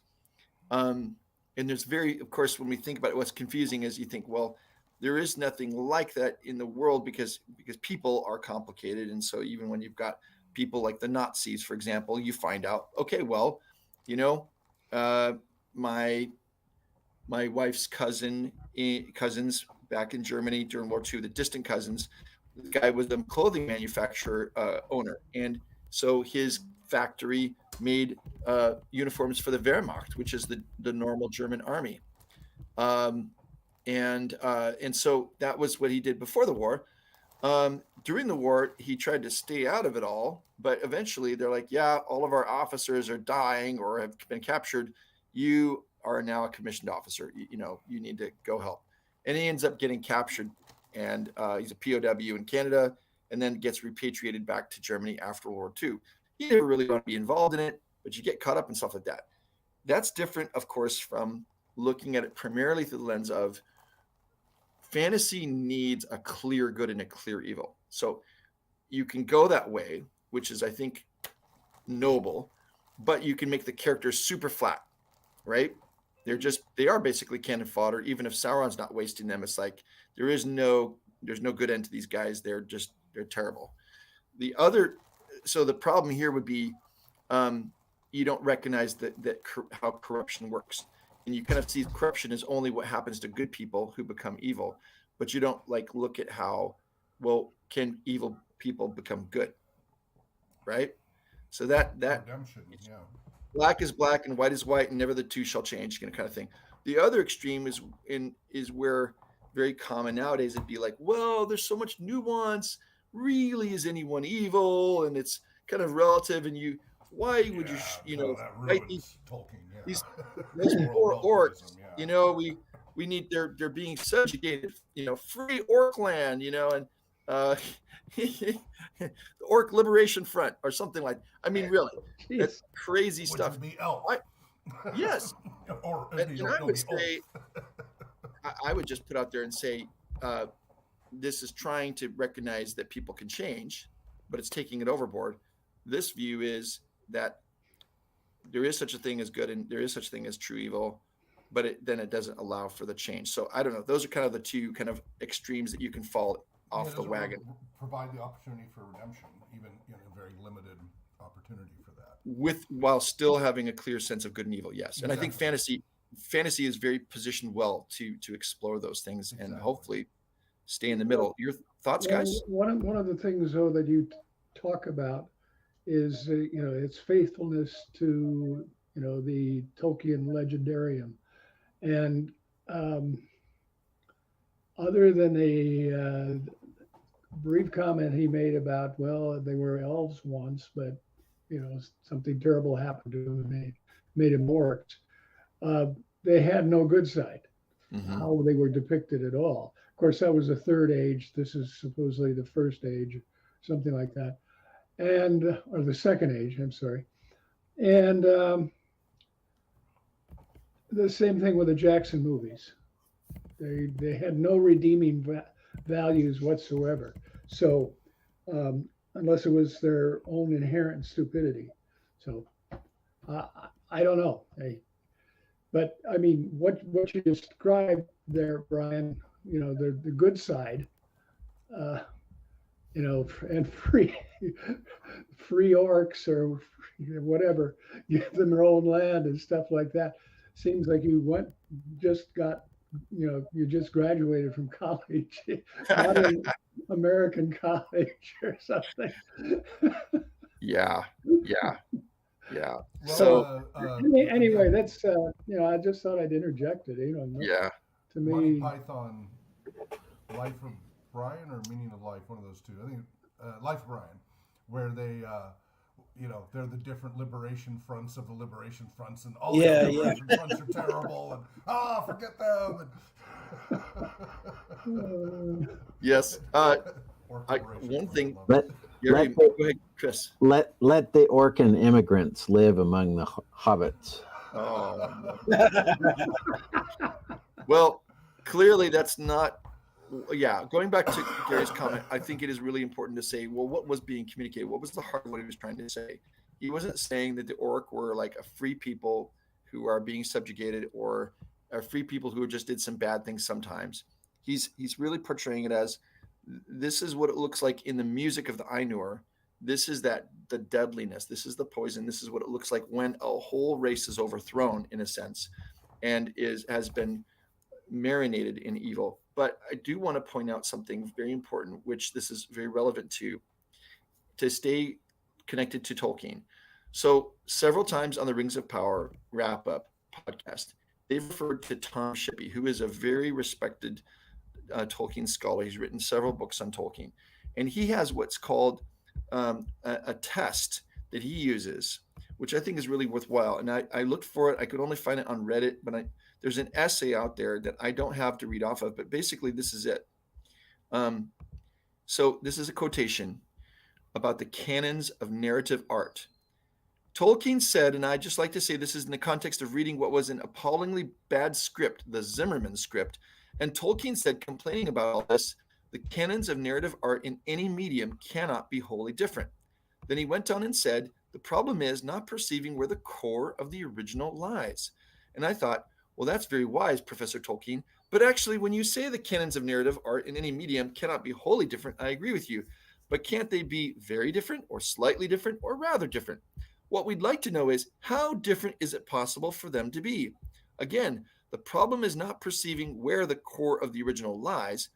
Speaker 2: and there's of course, when we think about it, what's confusing is you think, well, there is nothing like that in the world because people are complicated. And so even when you've got people like the Nazis, for example, you find out, okay, well, my wife's cousins back in Germany during World War II, the distant cousins, the guy was a clothing manufacturer owner, and So his factory made uniforms for the Wehrmacht, which is the normal German army. And so that was what he did before the war. During the war, he tried to stay out of it all, but eventually they're like, yeah, all of our officers are dying or have been captured. You are now a commissioned officer. You need to go help. And he ends up getting captured, and he's a POW in Canada, and then gets repatriated back to Germany after World War II. He never really want to be involved in it, but you get caught up in stuff like that. That's different, of course, from looking at it primarily through the lens of fantasy needs a clear good and a clear evil. So you can go that way, which is, I think, noble, but you can make the characters super flat, right? They are basically cannon fodder. Even if Sauron's not wasting them, it's like there's no good end to these guys. They're terrible. So the problem here would be you don't recognize how corruption works. And you kind of see corruption as only what happens to good people who become evil, but you don't look at how, well, can evil people become good, right? So that
Speaker 1: redemption, yeah.
Speaker 2: Black is black and white is white, and never the two shall change, kind of thing. The other extreme is where very common nowadays it'd be like, well, there's so much nuance. Really, is anyone evil? And it's kind of relative. And why would
Speaker 1: that
Speaker 2: write
Speaker 1: ruins Tolkien, yeah.
Speaker 2: these poor orcs? Yeah. We need they're being subjugated. Free orc land. And the Orc Liberation Front or something like. I mean, really, that's crazy stuff.
Speaker 1: Would be elf.
Speaker 2: Yes.
Speaker 1: Or
Speaker 2: and I would say, I would just put out there and say, this is trying to recognize that people can change, but it's taking it overboard. This view is that there is such a thing as good and there is such a thing as true evil, but then it doesn't allow for the change. So I don't know. Those are kind of the two kind of extremes that you can fall off the wagon.
Speaker 1: Provide the opportunity for redemption, even in a very limited opportunity for that.
Speaker 2: While still having a clear sense of good and evil, yes. And
Speaker 1: Exactly.
Speaker 2: I think fantasy is very positioned well to explore those things and hopefully stay in the middle. Your thoughts, guys?
Speaker 4: One of the things, though, that you talk about is its faithfulness to the Tolkien legendarium, and other than a brief comment he made about, well, they were elves once, but something terrible happened to them and they made them orcs. They had no good side.
Speaker 2: Mm-hmm.
Speaker 4: How they were depicted at all. Of course, that was the third age. This is supposedly the first age, something like that, or the second age. I'm sorry, and the same thing with the Jackson movies. They had no redeeming values whatsoever. So unless it was their own inherent stupidity. So I don't know. But I mean, what you described there, Brian, the good side, and free orcs or whatever, give them their own land and stuff like that. Seems like you just graduated from college, not in American college or something.
Speaker 2: Yeah.
Speaker 1: Well,
Speaker 2: So
Speaker 4: anyway, that's I just thought I'd interject it.
Speaker 2: yeah.
Speaker 4: To
Speaker 1: Monty
Speaker 4: me,
Speaker 1: Python, Life of Brian or Meaning of Life, one of those two. I think Life of Brian, where they, they're the different liberation fronts of the liberation fronts, and all the liberation fronts are terrible, and forget them. And
Speaker 2: Yes. One thing.
Speaker 5: Let
Speaker 2: Go
Speaker 5: let
Speaker 2: ahead, Chris.
Speaker 5: let the Orcan immigrants live among the hobbits.
Speaker 2: Oh. Well, clearly that's not. Yeah, going back to Gary's comment, I think it is really important to say, well, what was being communicated? What was the heart of what he was trying to say? He wasn't saying that the orc were like a free people who are being subjugated or are free people who just did some bad things sometimes. He's really portraying it as this is what it looks like in the music of the Ainur. This is the deadliness. This is the poison. This is what it looks like when a whole race is overthrown, in a sense, and has been marinated in evil. But I do want to point out something very important, which this is very relevant to stay connected to Tolkien. So several times on the Rings of Power wrap up podcast, they've referred to Tom Shippey, who is a very respected Tolkien scholar. He's written several books on Tolkien, and he has what's called a test that he uses, which I think is really worthwhile. And I looked for it. I could only find it on Reddit, but there's an essay out there that I don't have to read off of. But basically, this is it. So this is a quotation about the canons of narrative art. Tolkien said, and I just like to say this is in the context of reading what was an appallingly bad script, the Zimmerman script. And Tolkien said, complaining about all this, the canons of narrative art in any medium cannot be wholly different. Then he went on and said, the problem is not perceiving where the core of the original lies. And I thought, well, that's very wise, Professor Tolkien. But actually, when you say the canons of narrative art in any medium cannot be wholly different, I agree with you. But can't they be very different or slightly different or rather different? What we'd like to know is how different is it possible for them to be? Again, the problem is not perceiving where the core of the original lies.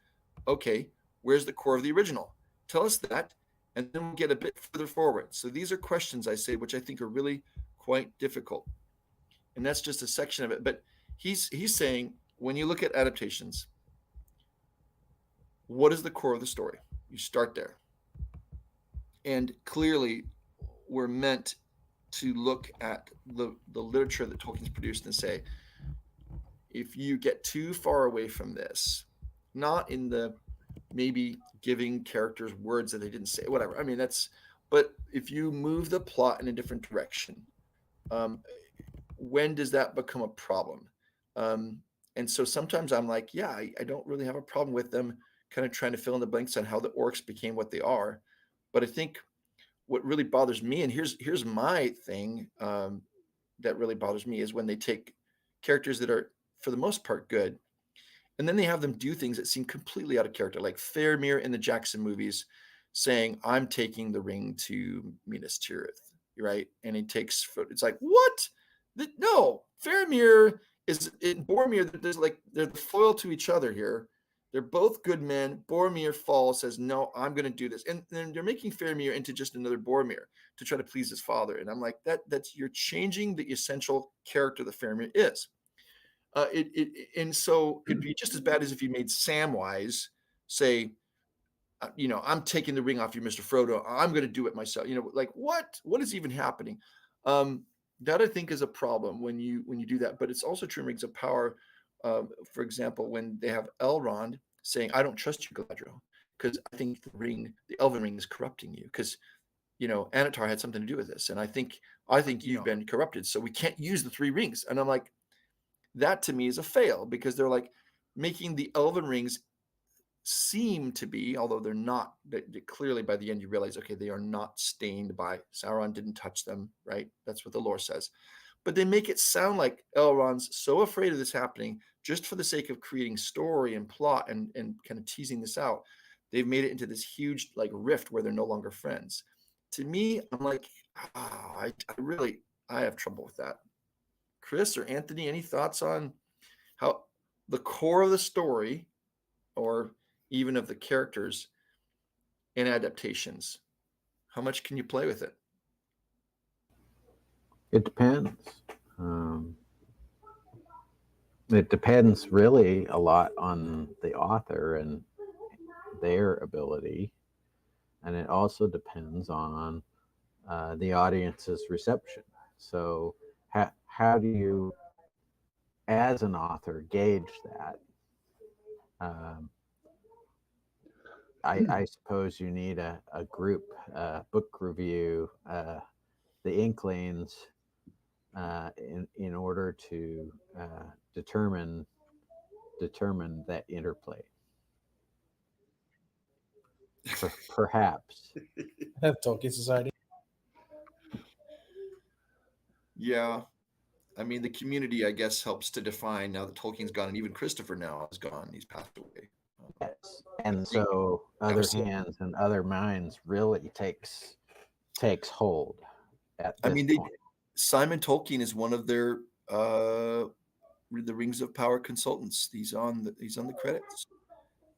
Speaker 2: Okay, where's the core of the original? Tell us that, and then we'll get a bit further forward. So these are questions I say, which I think are really quite difficult. And that's just a section of it. But he's saying, when you look at adaptations, what is the core of the story? You start there. And clearly, we're meant to look at the literature that Tolkien's produced and say, if you get too far away from this, not in the maybe giving characters words that they didn't say, whatever. I mean, but if you move the plot in a different direction, when does that become a problem? And so sometimes I'm like, yeah, I don't really have a problem with them kind of trying to fill in the blanks on how the orcs became what they are. But I think what really bothers me, and here's my thing that really bothers me, is when they take characters that are, for the most part, good, and then they have them do things that seem completely out of character, like Faramir in the Jackson movies saying, I'm taking the ring to Minas Tirith, right? And it's like, what? No, Faramir is in Boromir. They're the foil to each other here. They're both good men. Boromir falls, says, no, I'm going to do this. And then they're making Faramir into just another Boromir to try to please his father. And I'm like, that's you're changing the essential character that Faramir is. And so it'd be just as bad as if you made Samwise say, I'm taking the ring off you, Mr. Frodo. I'm going to do it myself. Like what is even happening? That I think is a problem when you do that. But it's also true in Rings of Power. For example, when they have Elrond saying, I don't trust you, Galadriel, because I think the Elven ring is corrupting you, because Anatar had something to do with this, and I think you've been corrupted, so we can't use the three rings. And I'm like, that to me is a fail, because they're like making the Elven rings seem to be, although they're not, clearly by the end you realize, okay, they are not stained by Sauron, didn't touch them, right? That's what the lore says. But they make it sound like Elrond's so afraid of this happening just for the sake of creating story and plot and kind of teasing this out. They've made it into this huge like rift where they're no longer friends. To me, I'm like, I have trouble with that. Chris or Anthony, any thoughts on how the core of the story or even of the characters in adaptations, how much can you play with it?
Speaker 5: It depends. It depends really a lot on the author and their ability. And it also depends on the audience's reception. So how do you, as an author, gauge that? I suppose you need a group, book review, the Inklings, in order to determine that interplay. Perhaps.
Speaker 3: Tolkien Society.
Speaker 2: Yeah. I mean, the community, I guess, helps to define now that Tolkien's gone, and even Christopher now is gone. He's passed away.
Speaker 5: Yes. And so other hands and other minds really takes hold at this point.
Speaker 2: Simon Tolkien is one of their the Rings of Power consultants. He's on the credits.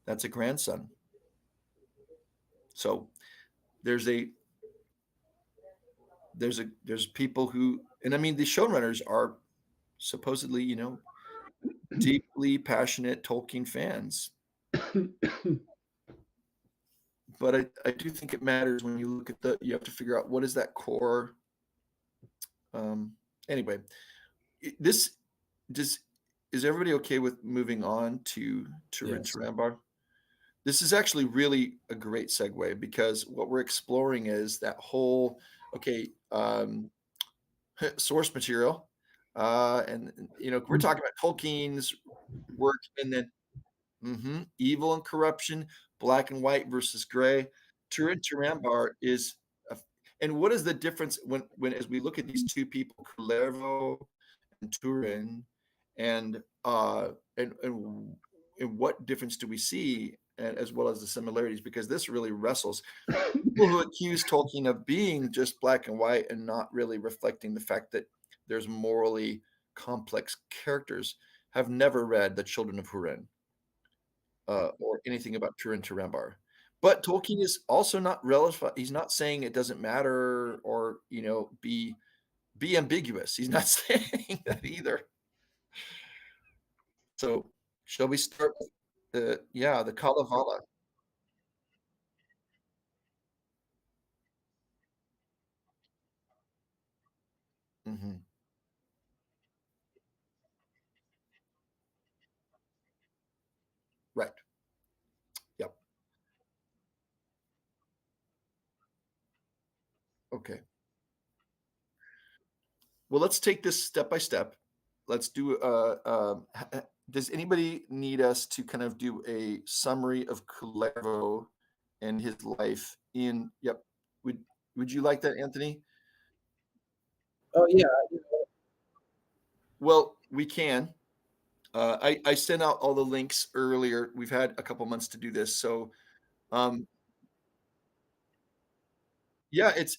Speaker 2: That's a grandson. So there's there's people who, and I mean, the showrunners are supposedly, deeply passionate Tolkien fans. But I do think it matters when you look at you have to figure out what is that core. Um, anyway, this just is everybody okay with moving on to
Speaker 3: Yes.
Speaker 2: Rambar? This is actually really a great segue because what we're exploring is that whole source material, and we're talking about Tolkien's work, and then evil and corruption, black and white versus gray. Turin Turambar is, and what is the difference when as we look at these two people, Kullervo and Turin, and and what difference do we see, and as well as the similarities? Because this really wrestles people who accuse Tolkien of being just black and white and not really reflecting the fact that there's morally complex characters have never read The Children of Hurin, or anything about Turin Turambar. But Tolkien is also not relative. He's not saying it doesn't matter or be ambiguous. He's not saying that either. So shall we start with the Kalevala? Hmm. Right. Yep. Okay. Well, let's take this step by step. Let's do. Does anybody need us to kind of do a summary of Kullervo and his life in? Yep. Would Would you like that, Anthony?
Speaker 3: Oh yeah.
Speaker 2: Well, we can. I sent out all the links earlier. We've had a couple months to do this, so um, yeah, it's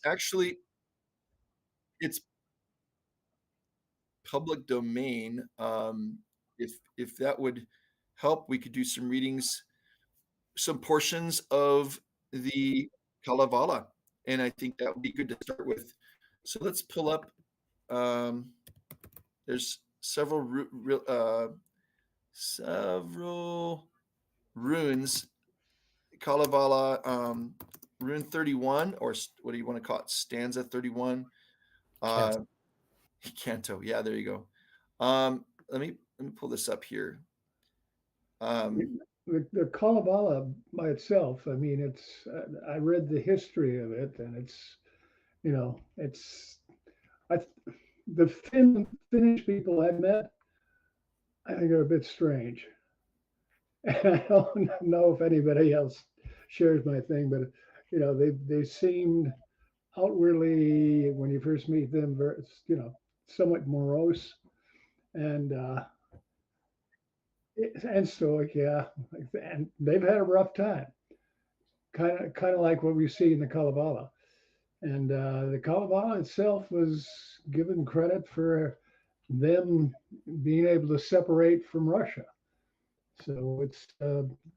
Speaker 2: public domain. If that would help, we could do some readings, some portions of the Kalevala, and I think that would be good to start with. So let's pull up. Um, there's several runes. Kalevala, rune 31, or what do you want to call it? Stanza 31. Uh,
Speaker 3: Canto.
Speaker 2: Canto. Yeah, there you go. Let me pull this up here.
Speaker 4: The Kalevala by itself, I mean, I read the history of it, and it's, I, the Finnish people I met, I think are a bit strange. And I don't know if anybody else shares my thing, but they seemed outwardly, when you first meet them, very, somewhat morose and stoic, yeah. And they've had a rough time, kind of like what we see in the Kalevala. And the Kalevala itself was given credit for them being able to separate from Russia. So it's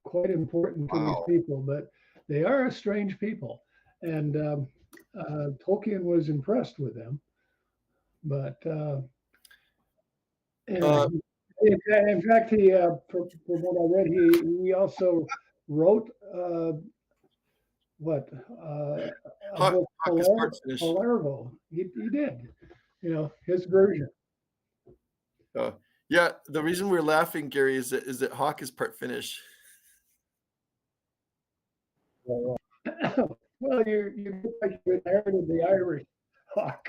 Speaker 4: quite important to these
Speaker 2: Wow.
Speaker 4: people, but they are a strange people. And Tolkien was impressed with them. But yeah,
Speaker 2: Uh,
Speaker 4: in fact, he, from what I read, he also wrote what a
Speaker 2: Hawk,
Speaker 4: book,
Speaker 2: Hawk is part Finnish.
Speaker 4: Palermo. He did, his version.
Speaker 2: Yeah, the reason we're laughing, Gary, is that Hawk is part Finnish.
Speaker 3: Well,
Speaker 4: Well, you look like you inherited the Irish hawk.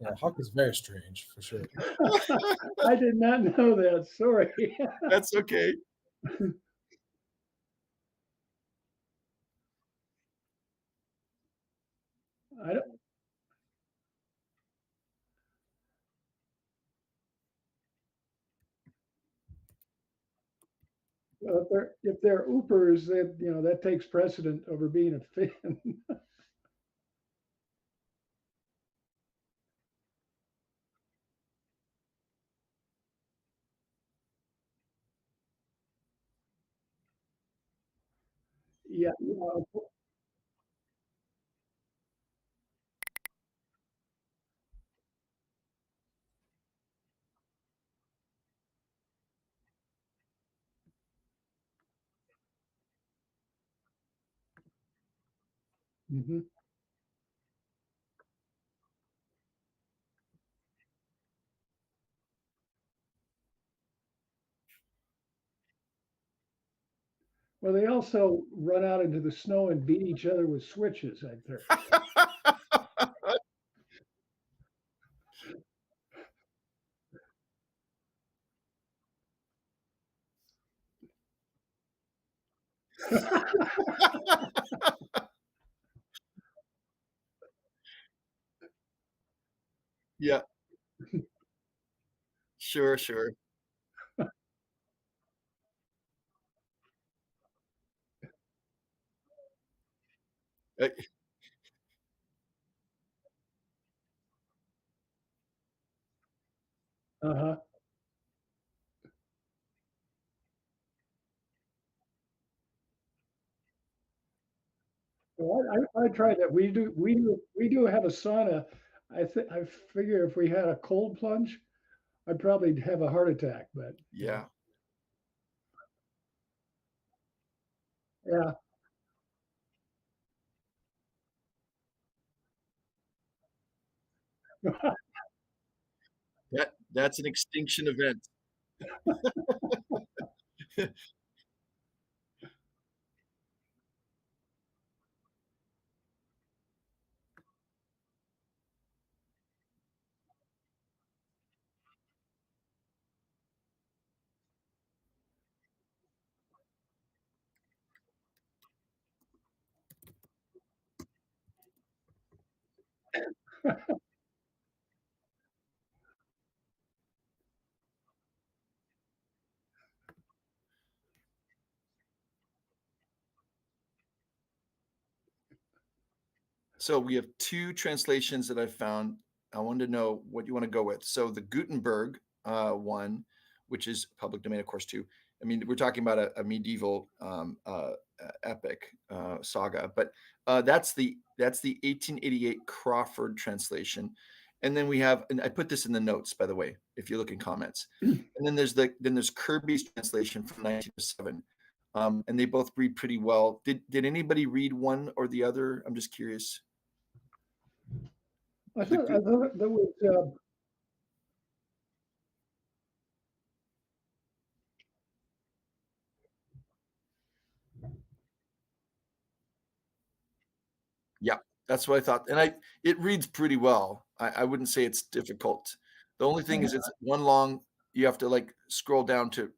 Speaker 3: yeah, Hawk is very strange for sure.
Speaker 4: I did not know that. Sorry.
Speaker 2: That's okay.
Speaker 4: I don't. Well, if they're Oopers, that takes precedent over being a Finn. Yeah, Mhm. Well, they also run out into the snow and beat each other with switches, I think.
Speaker 2: Yeah, sure, sure. Uh,
Speaker 4: Uh-huh. Well, I tried that. We do have a sauna. I figure if we had a cold plunge, I'd probably have a heart attack, but
Speaker 2: yeah.
Speaker 4: yeah.
Speaker 2: That's an extinction event. So we have two translations that I found. I wanted to know what you want to go with. So the Gutenberg one, which is public domain, of course, too. I mean, we're talking about a medieval epic saga, but that's the 1888 Crawford translation, and then we have, and I put this in the notes, by the way, if you look in comments. And then there's Kirby's translation from 1907, and they both read pretty well. Did anybody read one or the other? I'm just curious.
Speaker 4: I thought there was
Speaker 2: Yeah, that's what I thought, and it reads pretty well. I wouldn't say it's difficult. The only thing is it's one long. You have to like scroll down to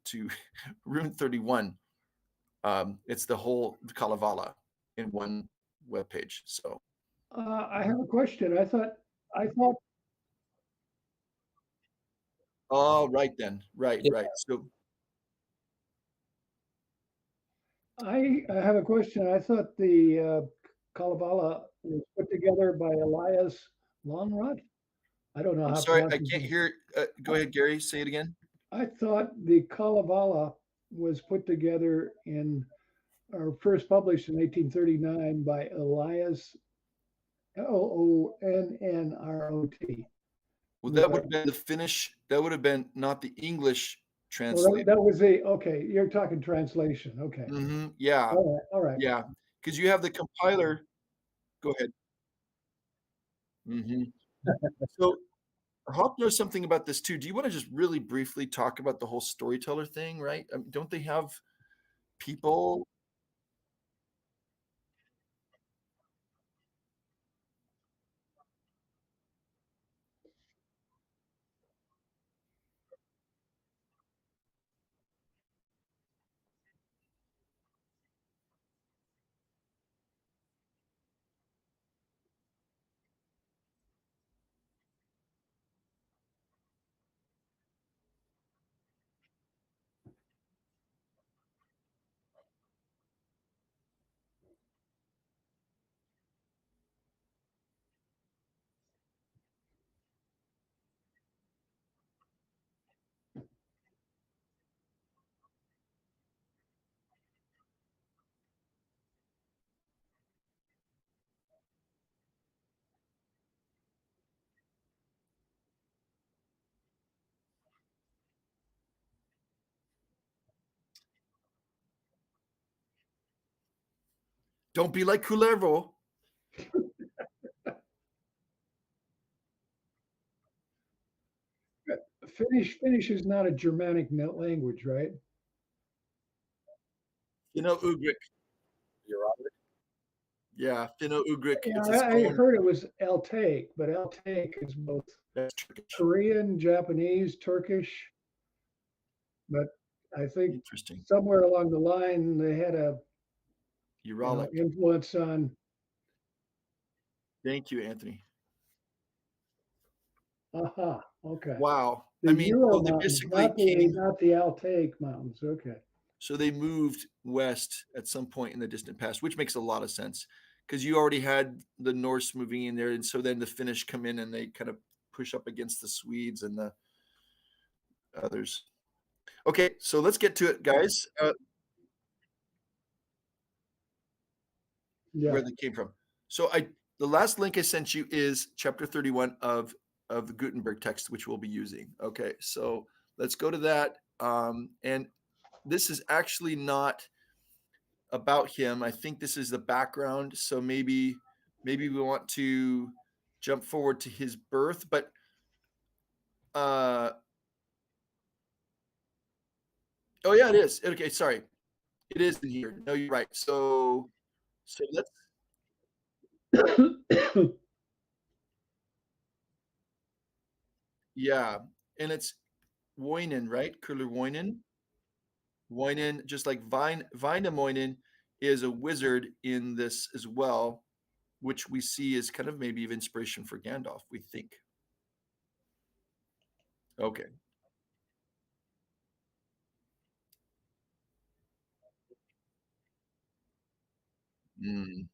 Speaker 2: Rune 31. It's the whole Kalevala in one web page. So,
Speaker 4: I have a question. I thought
Speaker 2: oh, right then, right,
Speaker 3: Yeah.
Speaker 2: right. So,
Speaker 4: I have a question. I thought the Kalevala was put together by Elias Lonrod. I don't know
Speaker 2: I'm
Speaker 4: how to
Speaker 2: sorry,
Speaker 4: pronounce
Speaker 2: I
Speaker 4: his
Speaker 2: can't
Speaker 4: name.
Speaker 2: hear. Go ahead, Gary. Say it again.
Speaker 4: I thought the Kalevala was put together in or first published in 1839 by Elias Lonnrot.
Speaker 2: Well,
Speaker 4: Was
Speaker 2: that
Speaker 4: that?
Speaker 2: would have been the Finnish. That would have been not the English
Speaker 4: Well, that,
Speaker 2: translation.
Speaker 4: that was a okay. You're talking translation. Okay.
Speaker 2: Yeah,
Speaker 4: All right. All right.
Speaker 2: yeah. Because you have the compiler. Go ahead. hmm So Hop knows something about this too. Do you want to just really briefly talk about the whole storyteller thing, right? Don't they have people? Don't be like Kullervo.
Speaker 4: Finnish is not a Germanic language, right?
Speaker 2: Finno-Ugric.
Speaker 3: You're on.
Speaker 2: Yeah, Finno-Ugric.
Speaker 4: Yeah,
Speaker 2: It's its
Speaker 4: I
Speaker 2: own.
Speaker 4: heard it was Altaic, but Altaic is both
Speaker 2: That's Turkish.
Speaker 4: Korean, Japanese, Turkish. But I think
Speaker 2: Interesting.
Speaker 4: somewhere along the line they had a
Speaker 2: Uralic.
Speaker 4: influence on.
Speaker 2: Thank you, Anthony.
Speaker 4: Aha, okay.
Speaker 2: Wow.
Speaker 4: The
Speaker 2: I mean,
Speaker 4: Ural
Speaker 2: so they
Speaker 4: Mountains,
Speaker 2: basically
Speaker 4: not the Altaic Mountains. Okay.
Speaker 2: so they moved west at some point in the distant past, which makes a lot of sense because you already had the Norse moving in there, and so then the Finnish come in and they kind of push up against the Swedes and the others. Okay, so let's get to it, guys.
Speaker 4: Yeah.
Speaker 2: Where they came from. So the last link I sent you is chapter 31 of the Gutenberg text, which we'll be using. Okay, so let's go to that. And this is actually not about him. I think this is the background. So maybe we want to jump forward to his birth, but oh yeah, it is. Okay, sorry. It is in here. No, you're right. So let's yeah, and it's Woinen, right? Kuller Woinen. Woinen, just like Wainamoinen is a wizard in this as well, which we see as kind of maybe of inspiration for Gandalf, we think. Okay. Mm.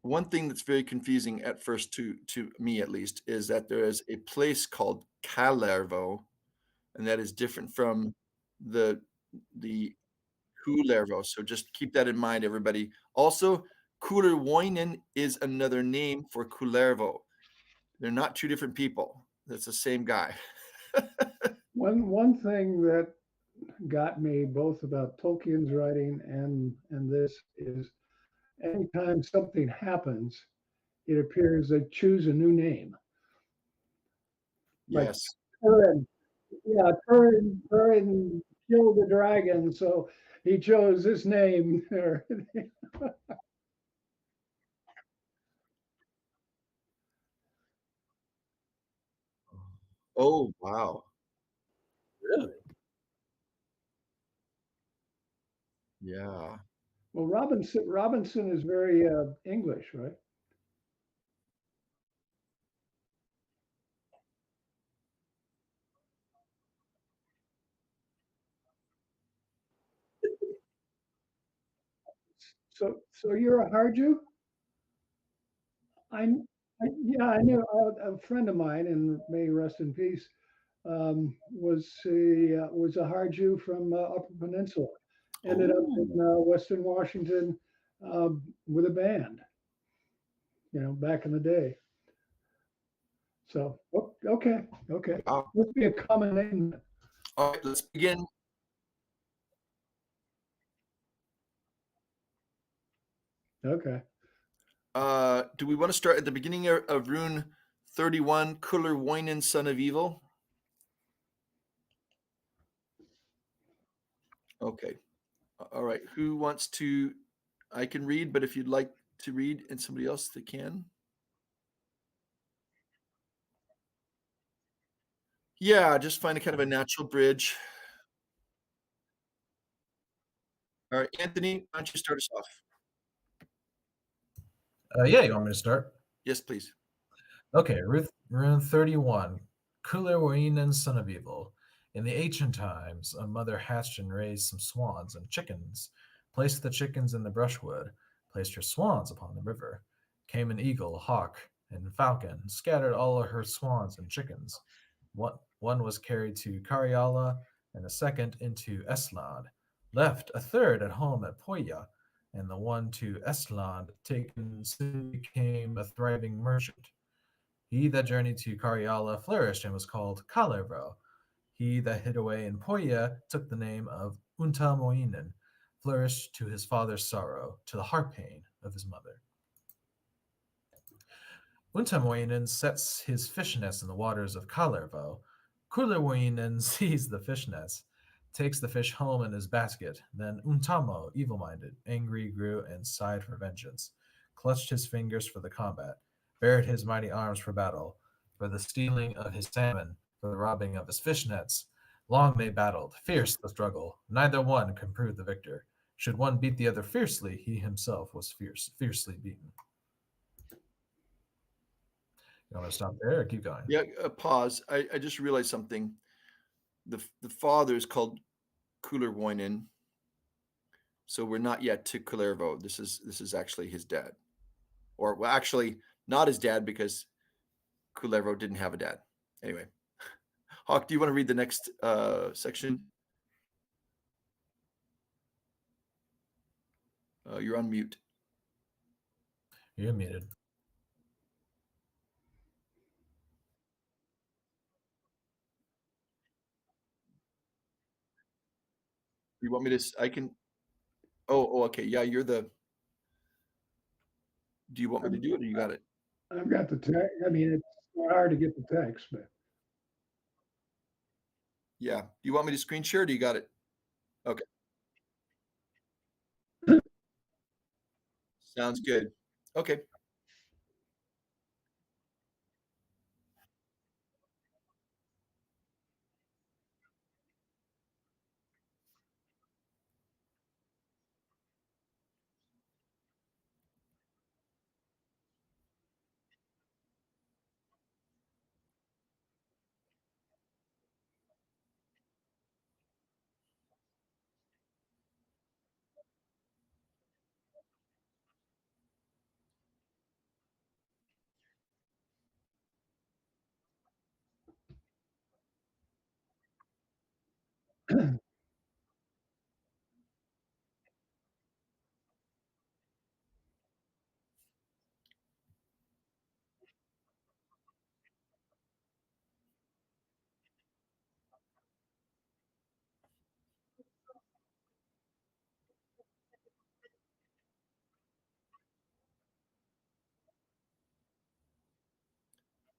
Speaker 2: One thing that's very confusing at first to me at least is that there is a place called Kalervo, and that is different from the Kullervo. So just keep that in mind, everybody. Also, Kullerwoinen is another name for Kullervo. They're not two different people. That's the same guy.
Speaker 4: One thing that got me both about Tolkien's writing and this is anytime something happens, it appears they choose a new name. Like
Speaker 2: Yes.
Speaker 4: Turin, yeah, Turin killed the dragon, so he chose this name.
Speaker 2: Oh, wow.
Speaker 3: Really?
Speaker 2: Yeah.
Speaker 4: Well, Robinson is very English, right? So you're a Harju? I, yeah, I knew a friend of mine, and may he rest in peace, was a Harju from Upper Peninsula. Ended up in Western Washington with a band, back in the day. So okay,
Speaker 2: Wow.
Speaker 4: must be a common name.
Speaker 2: All right, let's begin.
Speaker 4: Okay.
Speaker 2: Do we want to start at the beginning of rune 31, Kullerwoinen, son of evil? Okay. All right. Who wants to? I can read, but if you'd like to read and somebody else that can. Yeah, just find a kind of a natural bridge. All right, Anthony, why don't you start us off?
Speaker 3: Yeah, you want me to start?
Speaker 2: Yes, please.
Speaker 3: Okay, rune 31. Kullerwoinen, son of evil. In the ancient times, a mother hatched and raised some swans and chickens, placed the chickens in the brushwood, placed her swans upon the river. Came an eagle, hawk, and falcon, scattered all of her swans and chickens. One was carried to Karyala, and the second into Estland. Left a third at home at Poya, and the one to Estland taken soon became a thriving merchant. He that journeyed to Karyala flourished and was called Kalervo. He that hid away in Poya took the name of Untamoinen, flourished to his father's sorrow, to the heart pain of his mother. Untamoinen sets his fish nets in the waters of Kalervo. Kullerwoinen sees the fish nets, takes the fish home in his basket. Then Untamo, evil-minded, angry, grew and sighed for vengeance, clutched his fingers for the combat, bared his mighty arms for battle, for the stealing of his salmon, for the robbing of his fish nets. Long they battled, fierce the struggle. Neither one can prove the victor. Should one beat the other fiercely, he himself was fiercely beaten. You want to stop there or keep going?
Speaker 2: Yeah, pause. I just realized something. The father is called Kullerwoinen, so we're not yet to Kullervo. This is actually his dad, or well, actually not his dad because Kullervo didn't have a dad. Anyway, Hawk, do you want to read the next section? You're on mute.
Speaker 3: You're muted.
Speaker 2: You want me to? I can. Oh, okay. Yeah, you're the. Do you want me to do it, or you got it?
Speaker 4: I've got the text. I mean, it's not hard to get the text, but
Speaker 2: Yeah. Do you want me to screen share? Or do you got it? Okay. Sounds good. Okay.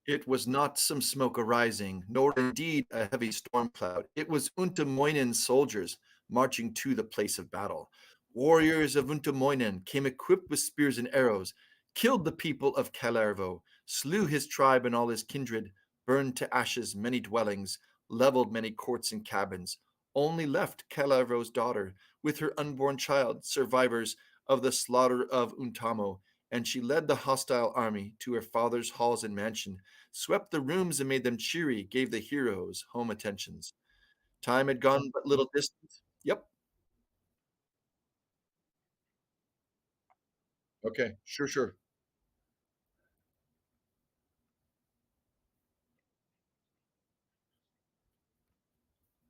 Speaker 2: It was not some smoke arising, nor indeed a heavy storm cloud. It was Untamoinen's soldiers marching to the place of battle. Warriors of Untamoinen came equipped with spears and arrows, killed the people of Kalervo, slew his tribe and all his kindred, burned to ashes many dwellings, leveled many courts and cabins, only left Kalervo's daughter with her unborn child, survivors of the slaughter of Untamo, and she led the hostile army to her father's halls and mansion, swept the rooms and made them cheery, gave the heroes home attentions. Time had gone but little distance. Yep. Okay. Sure.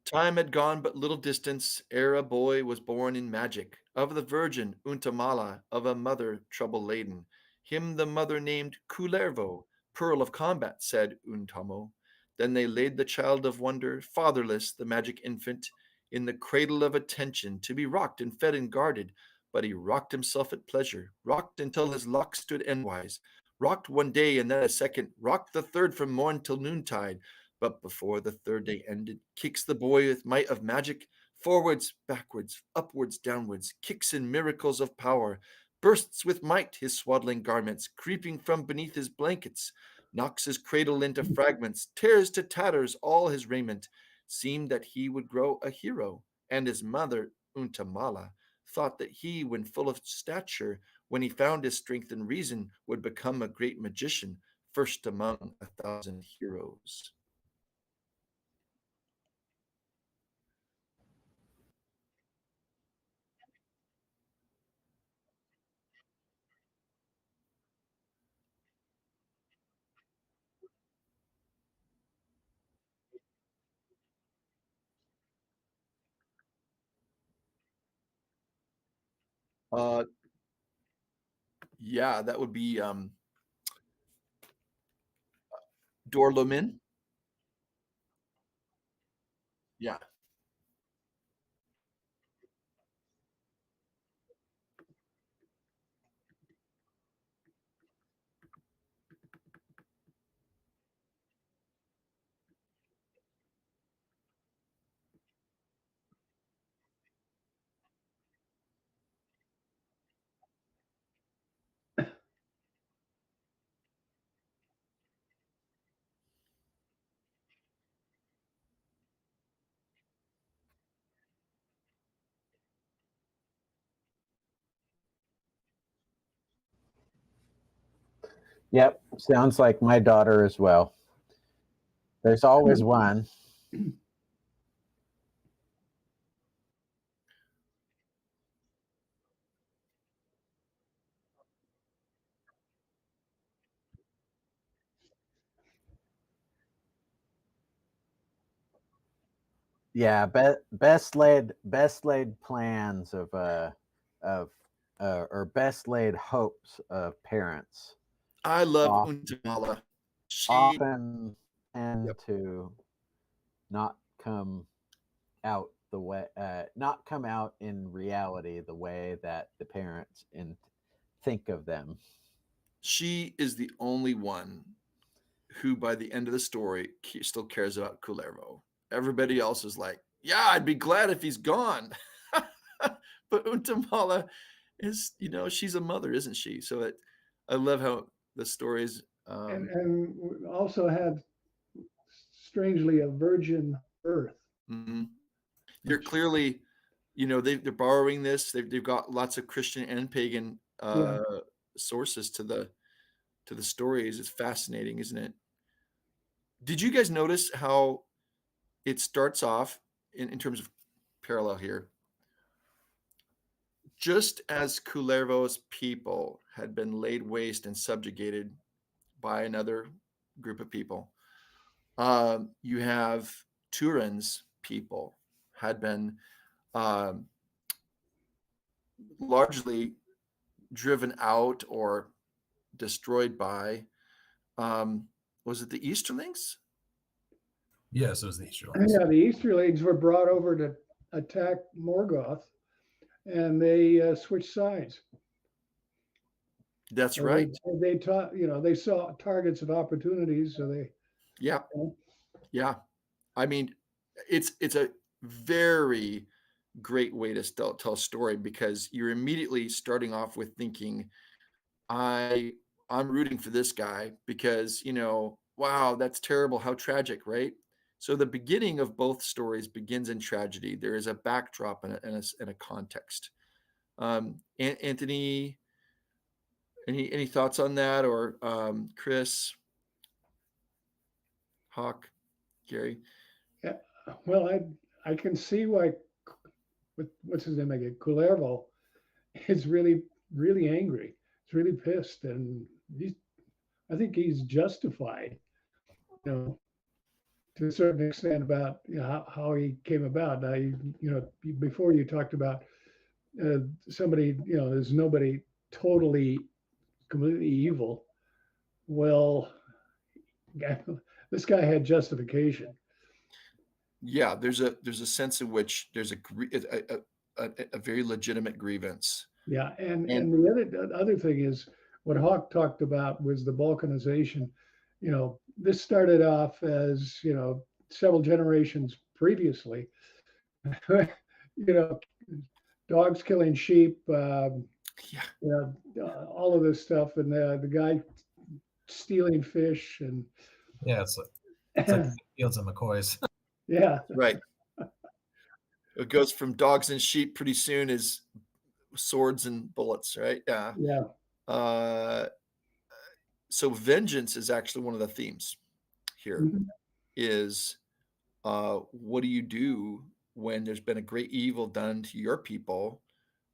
Speaker 2: Time had gone but little distance ere a boy was born in magic, of the virgin Untamala, of a mother trouble laden. Him the mother named Kullervo, pearl of combat, said Untamo. Then they laid the child of wonder, fatherless, the magic infant, in the cradle of attention, to be rocked and fed and guarded. But he rocked himself at pleasure, rocked until his locks stood endwise, rocked one day and then a second, rocked the third from morn till noontide. But before the third day ended, kicks the boy with might of magic, forwards, backwards, upwards, downwards, kicks in miracles of power, bursts with might his swaddling garments, creeping from beneath his blankets, knocks his cradle into fragments, tears to tatters all his raiment. Seemed that he would grow a hero, and his mother, Untamala, thought that he, when full of stature, when he found his strength and reason, would become a great magician, first among 1,000 heroes. Uh, yeah, that would be Dorlomin. Yeah.
Speaker 5: Yep, sounds like my daughter as well. There's always one. Yeah, best laid plans of or best laid hopes of parents
Speaker 2: I love
Speaker 5: off,
Speaker 2: Untamala. She,
Speaker 5: often tend
Speaker 2: yep.
Speaker 5: to not come out the way not come out in reality the way that the parents think of them.
Speaker 2: She is the only one who, by the end of the story, still cares about Kullervo. Everybody else is like, yeah, I'd be glad if he's gone. But Untamala is, she's a mother, isn't she? So I love how the stories.
Speaker 4: And we also had strangely a virgin birth.
Speaker 2: Mhm. They're clearly, they're borrowing this. They've got lots of Christian and pagan
Speaker 4: Yeah.
Speaker 2: sources to the stories. It's fascinating, isn't it? Did you guys notice how it starts off in terms of parallel here? Just as Kullervo's people had been laid waste and subjugated by another group of people, you have Turin's people had been um, largely driven out or destroyed by, um, was it the Easterlings?
Speaker 3: Yes, it was the Easterlings.
Speaker 4: Yeah, the Easterlings were brought over to attack Morgoth, and they switched sides.
Speaker 2: That's
Speaker 4: So
Speaker 2: right.
Speaker 4: they taught, they saw targets of opportunities, so they.
Speaker 2: Yeah,
Speaker 4: You know,
Speaker 2: yeah. I mean, it's a very great way to tell a story because you're immediately starting off with thinking, I'm rooting for this guy because, wow, that's terrible. How tragic, right? So the beginning of both stories begins in tragedy. There is a backdrop and a context. Anthony, any thoughts on that, or Chris, Hawk, Gary?
Speaker 4: yeah, well, I can see why. What's his name again? Kullervo is really angry. He's really pissed, and I think he's justified, you know, to a certain extent about how he came about. Now, before you talked about somebody, there's nobody totally completely evil. Well, this guy had justification.
Speaker 2: Yeah, there's a sense in which there's a very legitimate grievance.
Speaker 4: Yeah, and
Speaker 2: And
Speaker 4: the other thing is what Hawk talked about was the balkanization. This started off as several generations previously. you know, dogs killing sheep,
Speaker 2: yeah,
Speaker 4: all of this stuff, and the guy stealing fish, and
Speaker 3: Yeah, it's like Fields and McCoys.
Speaker 4: yeah,
Speaker 2: right. It goes from dogs and sheep pretty soon is swords and bullets, right? Yeah.
Speaker 4: yeah,
Speaker 2: Uh, so vengeance is actually one of the themes here.
Speaker 4: mhm.
Speaker 2: Is what do you do when there's been a great evil done to your people,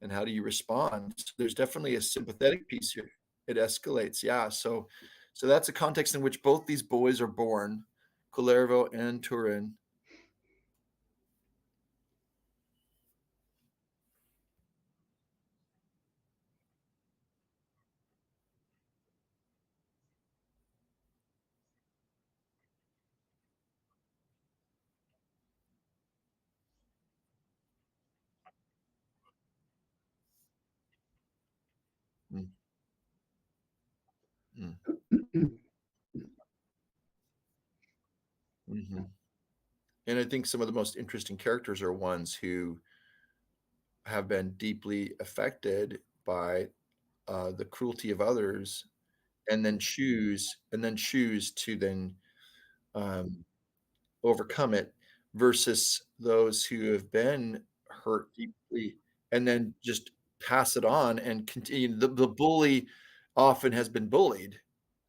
Speaker 2: and how do you respond? So there's definitely a sympathetic piece here. It escalates, yeah. So that's a context in which both these boys are born, Kullervo and Turin. Mhm. And I think some of the most interesting characters are ones who have been deeply affected by the cruelty of others, and then choose to then um, overcome it, versus those who have been hurt deeply and then just pass it on and continue. The bully often has been bullied,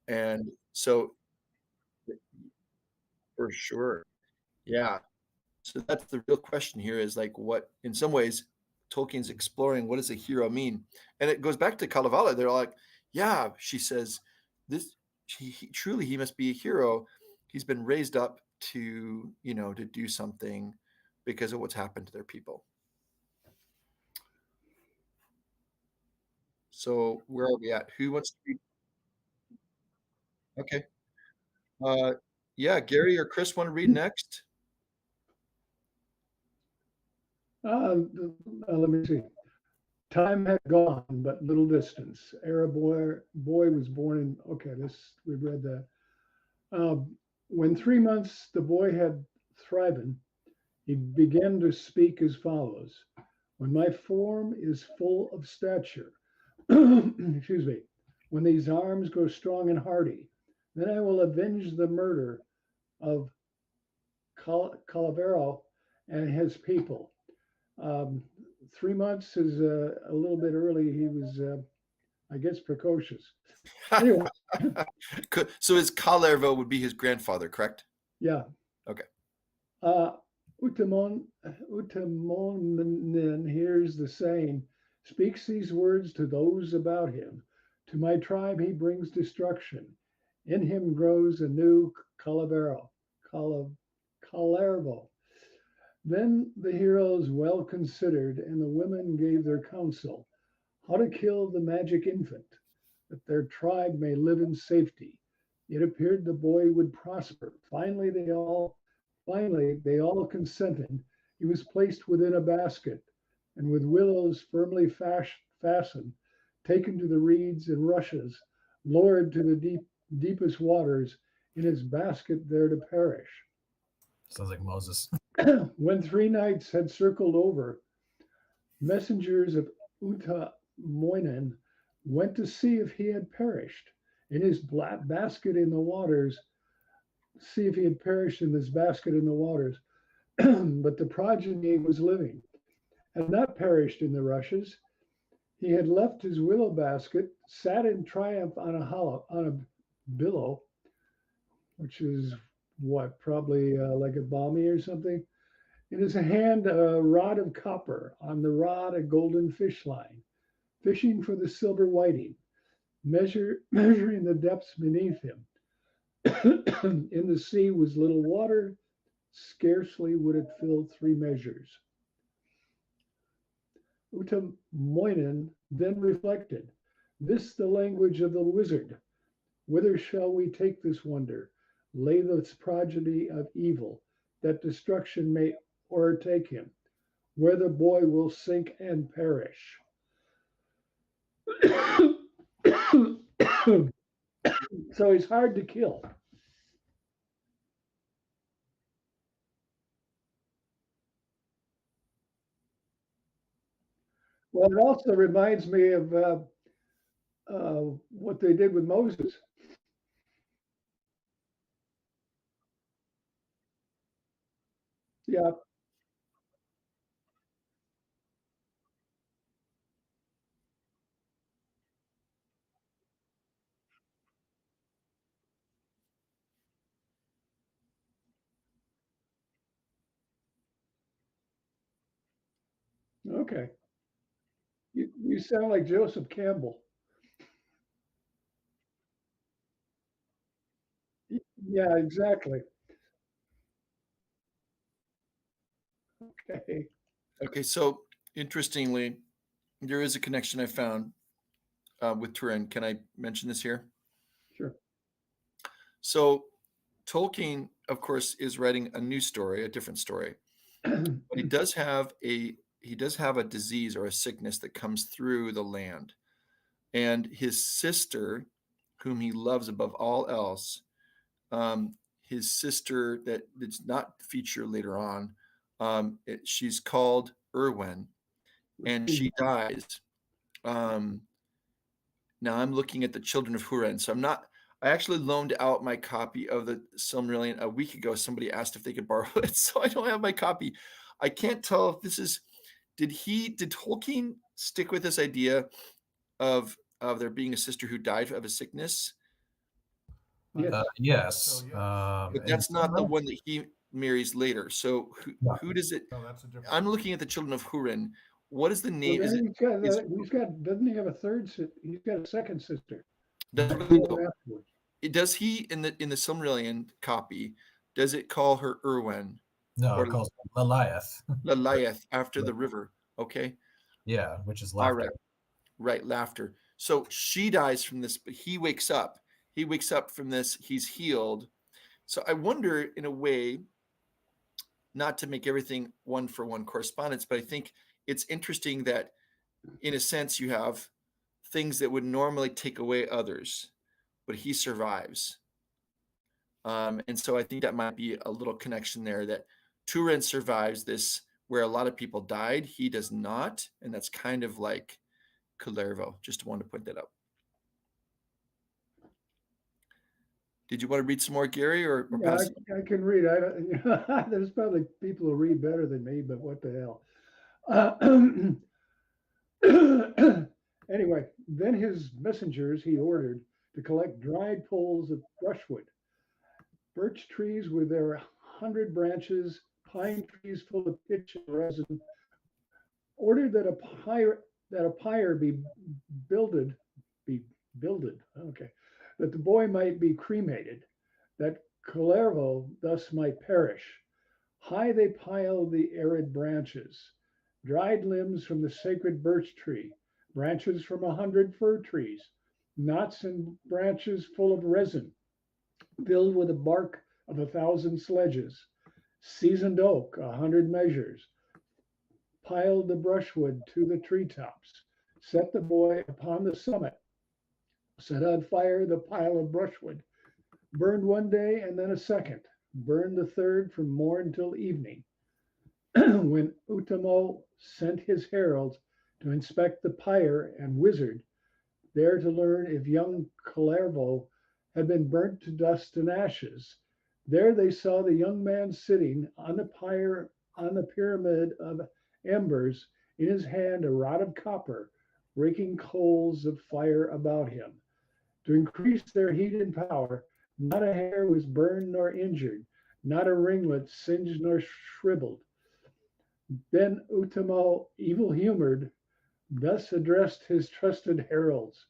Speaker 2: and so for sure, yeah. So that's the real question here, is like, what, in some ways, Tolkien's exploring, what does a hero mean? And it goes back to Kalevala. They're like, yeah, she says, this truly he must be a hero. He's been raised up to, to do something because of what's happened to their people. So where are we at? Who wants to read? Okay. Uh, yeah, Gary or Chris want to read next?
Speaker 4: Let me see. Time had gone but little distance. Ere a boy was born in. Okay, we've read that. When 3 months the boy had thriven, he began to speak as follows: When my form is full of stature, excuse me, when these arms grow strong and hardy, then I will avenge the murder of Calavero and his people. Um, 3 months is a little bit early. He was, I guess, precocious. Anyway,
Speaker 2: So his Kalervo would be his grandfather, correct?
Speaker 4: yeah.
Speaker 2: Okay.
Speaker 4: Utamonen hears the saying, speaks these words to those about him. To my tribe he brings destruction. In him grows a new Calavero, Calervo. Then the heroes well considered, and the women gave their counsel how to kill the magic infant, that their tribe may live in safety. It appeared the boy would prosper. Finally they all consented. He was placed within a basket, and with willows firmly fastened, taken to the reeds and rushes, lowered to the deepest waters, in his basket there to perish.
Speaker 3: Sounds like Moses.
Speaker 4: When 3 nights had circled over, messengers of Utamoinen went to see if he had perished in his basket in the waters. See if he had perished in this basket in the waters. But the progeny was living, had not perished in the rushes. He had left his willow basket, sat in triumph on a billow, which is what, probably like a balmy or something. In his hand, a rod of copper, on the rod, a golden fish line, fishing for the silver whiting, measuring the depths beneath him. In the sea was little water, scarcely would it fill 3 measures. Utamoinen then reflected, this the language of the wizard. Whither shall we take this wonder? Lay this progeny of evil, that destruction may o'ertake him, where the boy will sink and perish. So he's hard to kill. Well, it also reminds me of what they did with Moses. Yeah, okay. You sound like Joseph Campbell. Yeah, exactly. Okay.
Speaker 2: Okay. So interestingly, there is a connection I found with Turin. Can I mention this here?
Speaker 4: Sure.
Speaker 2: So Tolkien, of course, is writing a new story, a different story, but he does have a disease or a sickness that comes through the land, and his sister, whom he loves above all else. His sister that does not feature later on, she's called Erwin, and she dies. Now I'm looking at the Children of Hurin. So I actually loaned out my copy of the Silmarillion a week ago. Somebody asked if they could borrow it, so I don't have my copy. I can't tell if this is, did Tolkien stick with this idea of there being a sister who died of a sickness?
Speaker 3: Yes.
Speaker 2: But that's not the one that he marries later. So
Speaker 3: No.
Speaker 2: who does it?
Speaker 1: No, that's a different.
Speaker 2: I'm looking at the Children of Hurin. What is the name?
Speaker 4: Well,
Speaker 2: Is it?
Speaker 4: doesn't he have a third? He's got a second sister.
Speaker 2: Does he in the Silmarillion copy? Does it call her Erwin?
Speaker 3: No,
Speaker 2: Or
Speaker 3: it calls him Laliath.
Speaker 2: Laliath after the river. Okay.
Speaker 3: Yeah, which is
Speaker 2: All
Speaker 3: laughter.
Speaker 2: right, laughter. So she dies from this, but he wakes up. He wakes up from this. He's healed. So I wonder, in a way, not to make everything one for one correspondence, but I think it's interesting that, in a sense, you have things that would normally take away others, but he survives. And so I think that might be a little connection there, that Turin survives this, where a lot of people died. He does not. And that's kind of like Kullervo. Just wanted to point that out. Did you want to read some more, Gary? Or
Speaker 4: Yeah, I can read. There's probably people who read better than me, but what the hell. Anyway, then his messengers he ordered to collect dried poles of brushwood, birch trees with their 100 branches, pine trees full of pitch and resin, ordered that a pyre be builded, okay, that the boy might be cremated, that Kullervo thus might perish. High they piled the arid branches, dried limbs from the sacred birch tree, branches from 100 fir trees, knots and branches full of resin, filled with the bark of 1,000 sledges, seasoned oak, 100 measures, piled the brushwood to the treetops, set the boy upon the summit, set on fire the pile of brushwood, burned one day and then a second, burned the third from morn till evening. When Utamo sent his heralds to inspect the pyre and wizard, there to learn if young Kullervo had been burnt to dust and ashes, there they saw the young man sitting on the pyre on the pyramid of embers, in his hand a rod of copper, raking coals of fire about him. To increase their heat and power, not a hair was burned nor injured, not a ringlet singed nor shriveled. Then Utamo, evil-humored, thus addressed his trusted heralds: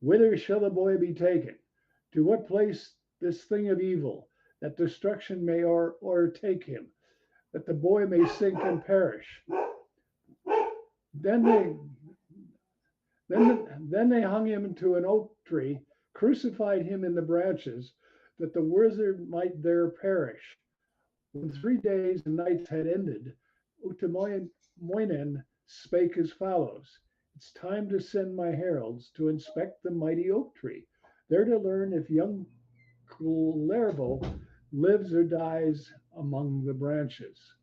Speaker 4: "Whither shall the boy be taken? To what place this thing of evil, that destruction may o'ertake him, that the boy may sink and perish?" Then they hung him to an oak tree, crucified him in the branches, that the wizard might there perish. When 3 days and nights had ended, Utamoinen spake as follows: "It's time to send my heralds to inspect the mighty oak tree, there to learn if young Kullervo lives or dies among the branches."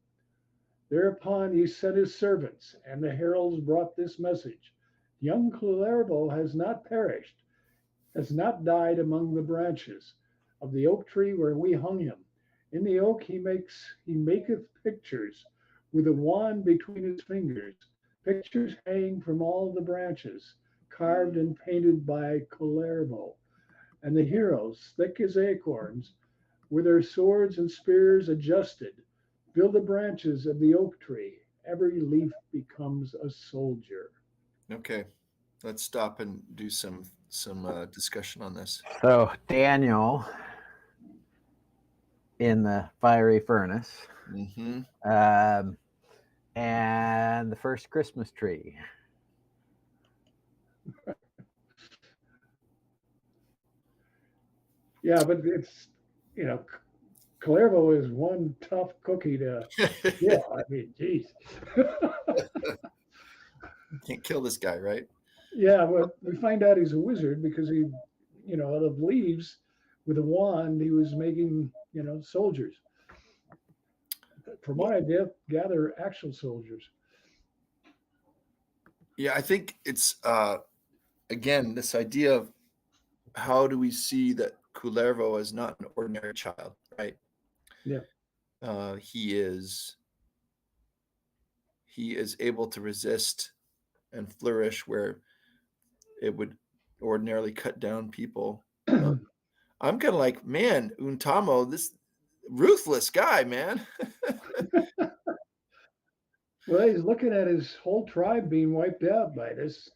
Speaker 4: Thereupon he sent his servants, and the heralds brought this message: "Young Kullervo has not perished, has not died among the branches of the oak tree where we hung him. In the oak he maketh pictures with a wand between his fingers, pictures hang from all the branches, carved and painted by Kullervo. And the heroes, thick as acorns, with their swords and spears adjusted, build the branches of the oak tree. Every leaf becomes a soldier."
Speaker 2: Okay, let's stop and do some discussion on this.
Speaker 5: So Daniel in the fiery furnace,
Speaker 2: Mm-hmm.
Speaker 5: and the first Christmas tree.
Speaker 4: Yeah, but it's, Kullervo is one tough cookie to kill. I mean, geez.
Speaker 2: Can't kill this guy, right?
Speaker 4: Yeah, well, we find out he's a wizard because he out of leaves with a wand, he was making, soldiers. From what I gather, actual soldiers.
Speaker 2: Yeah, I think it's again this idea of how do we see that Kullervo is not an ordinary child, right?
Speaker 4: Yeah.
Speaker 2: He is able to resist and flourish where it would ordinarily cut down people. I'm kind of like, man, Untamo, this ruthless guy, man.
Speaker 4: Well, he's looking at his whole tribe being wiped out by this,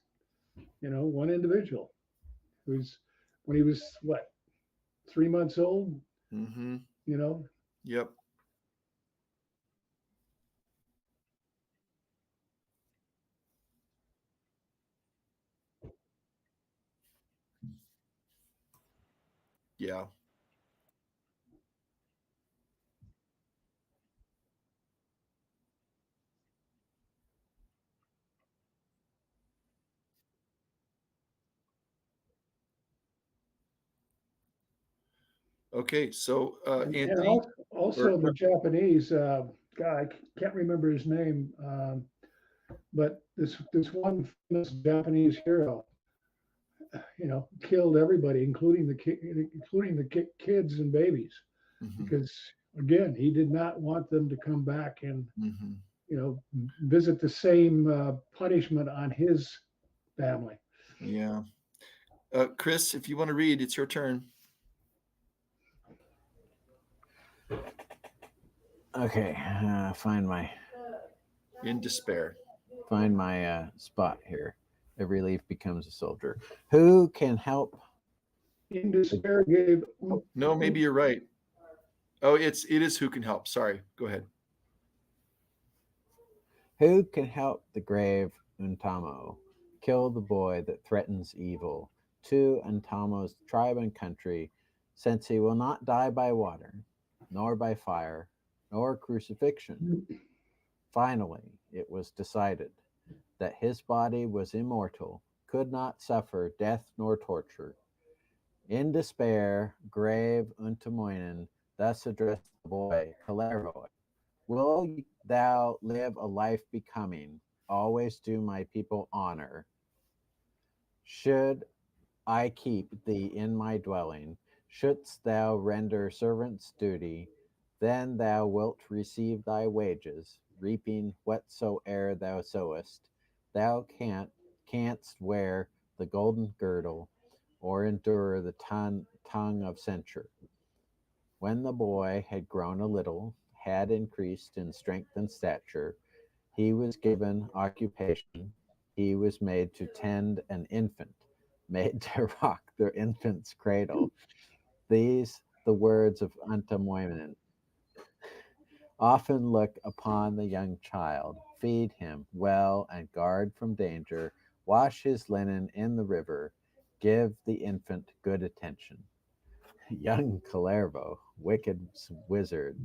Speaker 4: one individual who's, when he was, what, 3 months old,
Speaker 2: Mm-hmm. Yep. Yeah. Okay, so
Speaker 4: and
Speaker 2: Anthony,
Speaker 4: also
Speaker 2: or
Speaker 4: the Japanese guy, I can't remember his name, but this one famous Japanese hero, killed everybody, including the kids and babies,
Speaker 2: mhm,
Speaker 4: because again, he did not want them to come back and
Speaker 2: mhm.
Speaker 4: visit the same punishment on his family.
Speaker 2: Yeah. Chris, if you want to read, it's your turn.
Speaker 5: Okay, find my
Speaker 2: In despair.
Speaker 5: spot here. Every leaf becomes a soldier. Who can help?
Speaker 4: In despair, gave
Speaker 2: No, maybe you're right. Oh, it is who can help. Sorry. Go ahead.
Speaker 5: Who can help the grave Untamo? Kill the boy that threatens evil to Untamo's tribe and country, since he will not die by water, nor by fire, nor crucifixion. Finally, it was decided that his body was immortal, could not suffer death nor torture. In despair, grave Untamoinen thus addressed the boy, Kalervo. Will thou live a life becoming, always do my people honor? Should I keep thee in my dwelling, shouldst thou render servants' duty, then thou wilt receive thy wages, reaping whatsoe'er thou sowest. Thou canst wear the golden girdle, or endure the tongue of censure. When the boy had grown a little, had increased in strength and stature, he was given occupation. He was made to tend an infant, made to rock the infant's cradle. These the words of Untamoinen. Often look upon the young child, feed him well and guard from danger, wash his linen in the river, give the infant good attention. Young Kalervo, wicked wizard,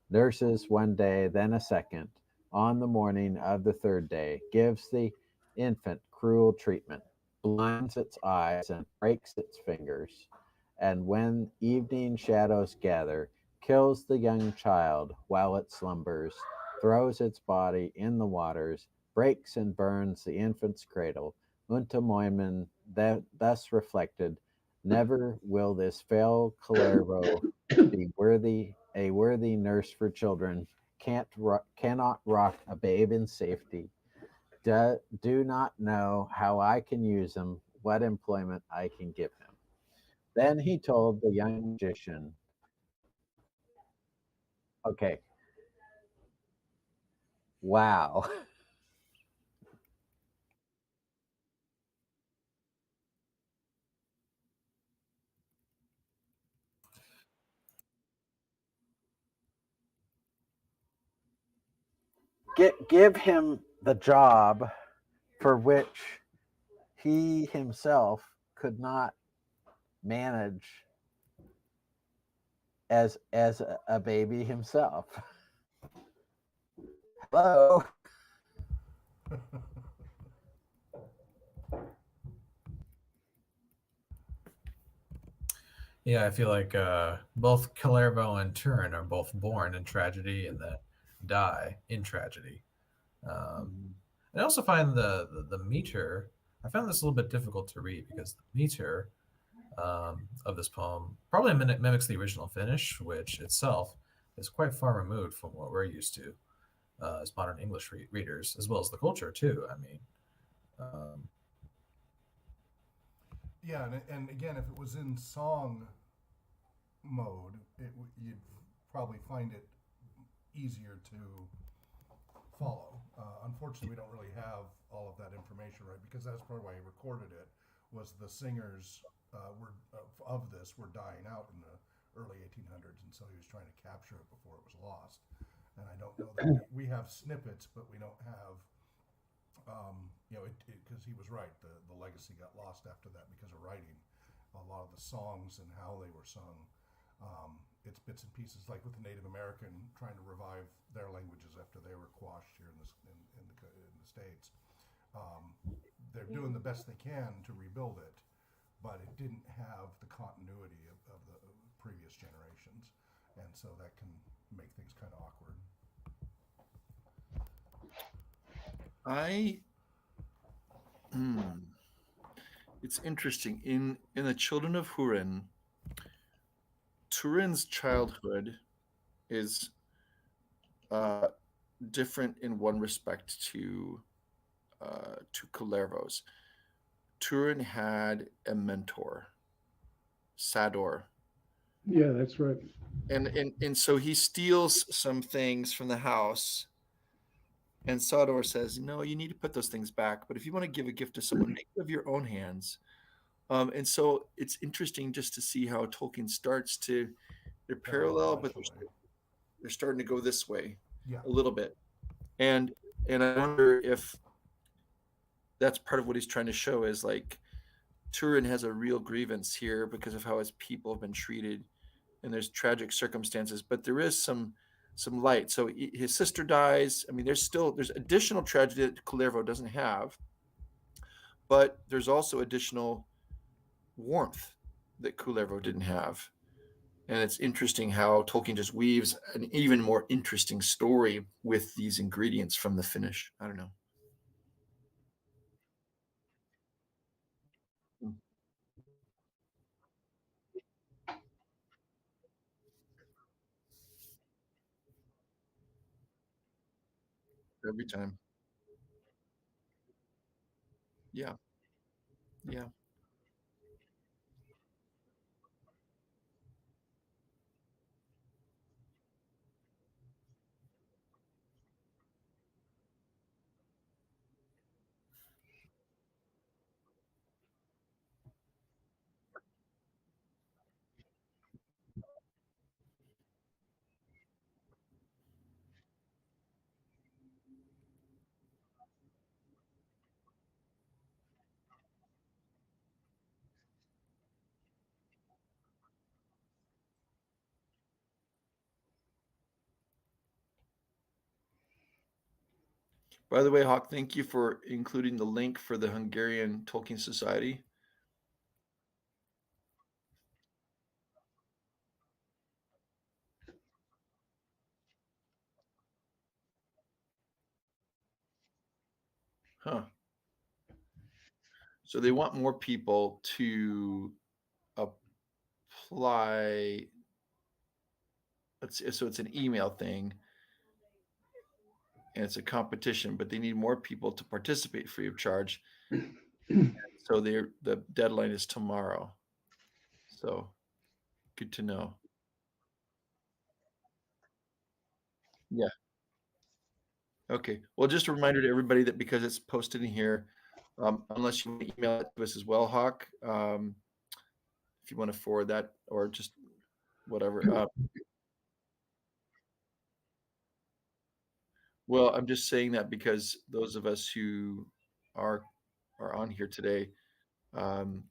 Speaker 5: nurses one day, then a second. On the morning of the third day, gives the infant cruel treatment, blinds its eyes and breaks its fingers. And when evening shadows gather, kills the young child while it slumbers, throws its body in the waters, breaks and burns the infant's cradle. Untamoinen thus reflected, never will this fell Kalervo be a worthy nurse for children, cannot rock a babe in safety, do not know how I can use him, what employment I can give him. Then he told the young magician, okay, wow. Give him the job for which he himself could not manage as a baby himself. Hello.
Speaker 3: Yeah, I feel like both Kalervo and Turin are both born in tragedy and then die in tragedy.
Speaker 2: Mhm.
Speaker 3: And I also find the meter. I found this a little bit difficult to read because the meter of this poem probably mimics the original Finnish, which itself is quite far removed from what we're used to as modern English readers, as well as the culture too. I mean, um,
Speaker 1: Yeah, and again, if it was in song mode, you'd probably find it easier to follow. Unfortunately, we don't really have all of that information, right? Because that's part of why he recorded it. Was the singers were of this were dying out in the early 1800s, and so he was trying to capture it before it was lost. And I don't know that we have snippets, but we don't have, because he was right. The legacy got lost after that because of writing. A lot of the songs and how they were sung, it's bits and pieces, like with the Native American trying to revive their languages after they were quashed here in the States. They're doing the best they can to rebuild it, but it didn't have the continuity of the previous generations, and so that can make things kind of awkward.
Speaker 2: It's interesting. In the Children of Hurin, Turin's childhood is different in one respect to Kalervo's. Turin had a mentor, Sador,
Speaker 4: Yeah, that's right.
Speaker 2: and so he steals some things from the house, and Sador says, "No, you need to put those things back. But if you want to give a gift to someone, make it of your own hands." And so it's interesting just to see how Tolkien starts to they're parallel, but they're starting to go this way
Speaker 1: Yeah.
Speaker 2: a little bit, and I wonder if that's part of what he's trying to show is like Turin has a real grievance here because of how his people have been treated, and there's tragic circumstances, but there is some light. So his sister dies. I mean, there's additional tragedy that Kalervo doesn't have, but there's also additional warmth that Kalervo didn't have. And it's interesting how Tolkien just weaves an even more interesting story with these ingredients from the Finnish. I don't know. Every time. Yeah. Yeah. By the way, Hawk, thank you for including the link for the Hungarian Tolkien Society. Huh. So they want more people to apply. So it's an email thing and it's a competition, but they need more people to participate free of charge. So the deadline is tomorrow. So good to know. Yeah. Okay. Well, just a reminder to everybody that because it's posted in here, unless you want to email it to us as well, Hawk, if you want to forward that or just whatever. Well, I'm just saying that because those of us who are on here today, um,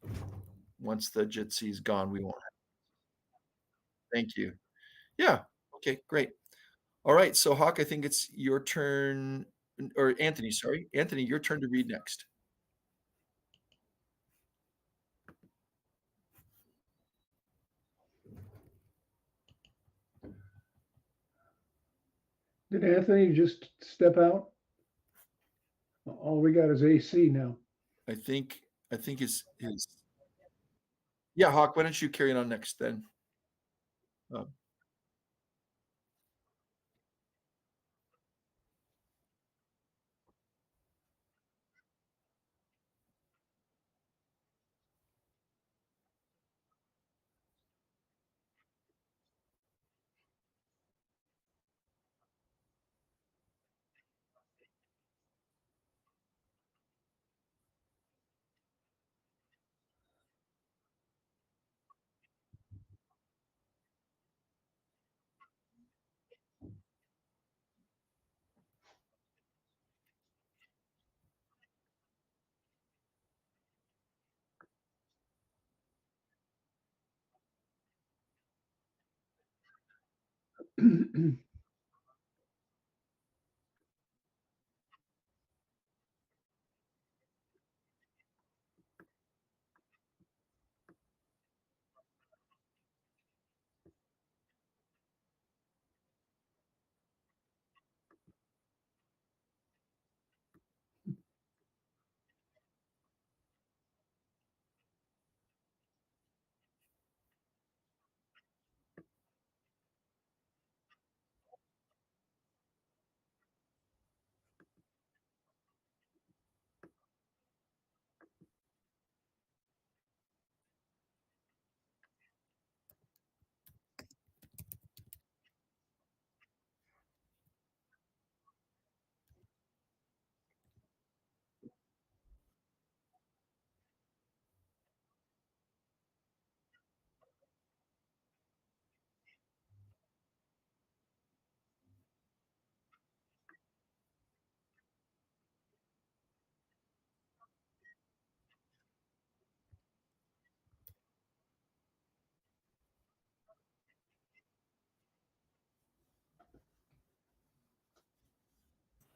Speaker 2: once the Jitsi is gone, we won't. Thank you. Yeah. Okay. Great. All right. So Hawk, I think it's your turn, or Anthony. Sorry, Anthony, your turn to read next.
Speaker 4: Did Anthony just step out? All we got is AC now.
Speaker 2: I think his yeah, Hawk. Why don't you carry it on next then? Uh,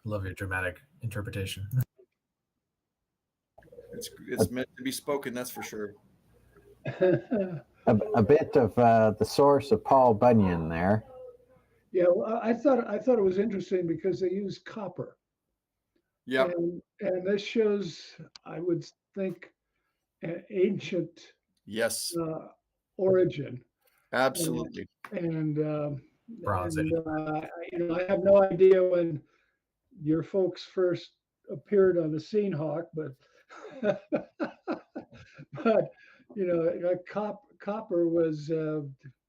Speaker 3: Love your dramatic interpretation.
Speaker 2: it's meant to be spoken. That's for sure.
Speaker 5: A bit of the source of Paul Bunyan there.
Speaker 4: Yeah, well, I thought it was interesting because they use copper,
Speaker 2: Yep.
Speaker 4: and this shows, I would think, an ancient
Speaker 2: Yes.
Speaker 4: origin.
Speaker 2: Absolutely.
Speaker 4: And
Speaker 3: Bronze
Speaker 4: and
Speaker 3: Age.
Speaker 4: I have no idea when your folks first appeared on the scene, Hawk, but but copper was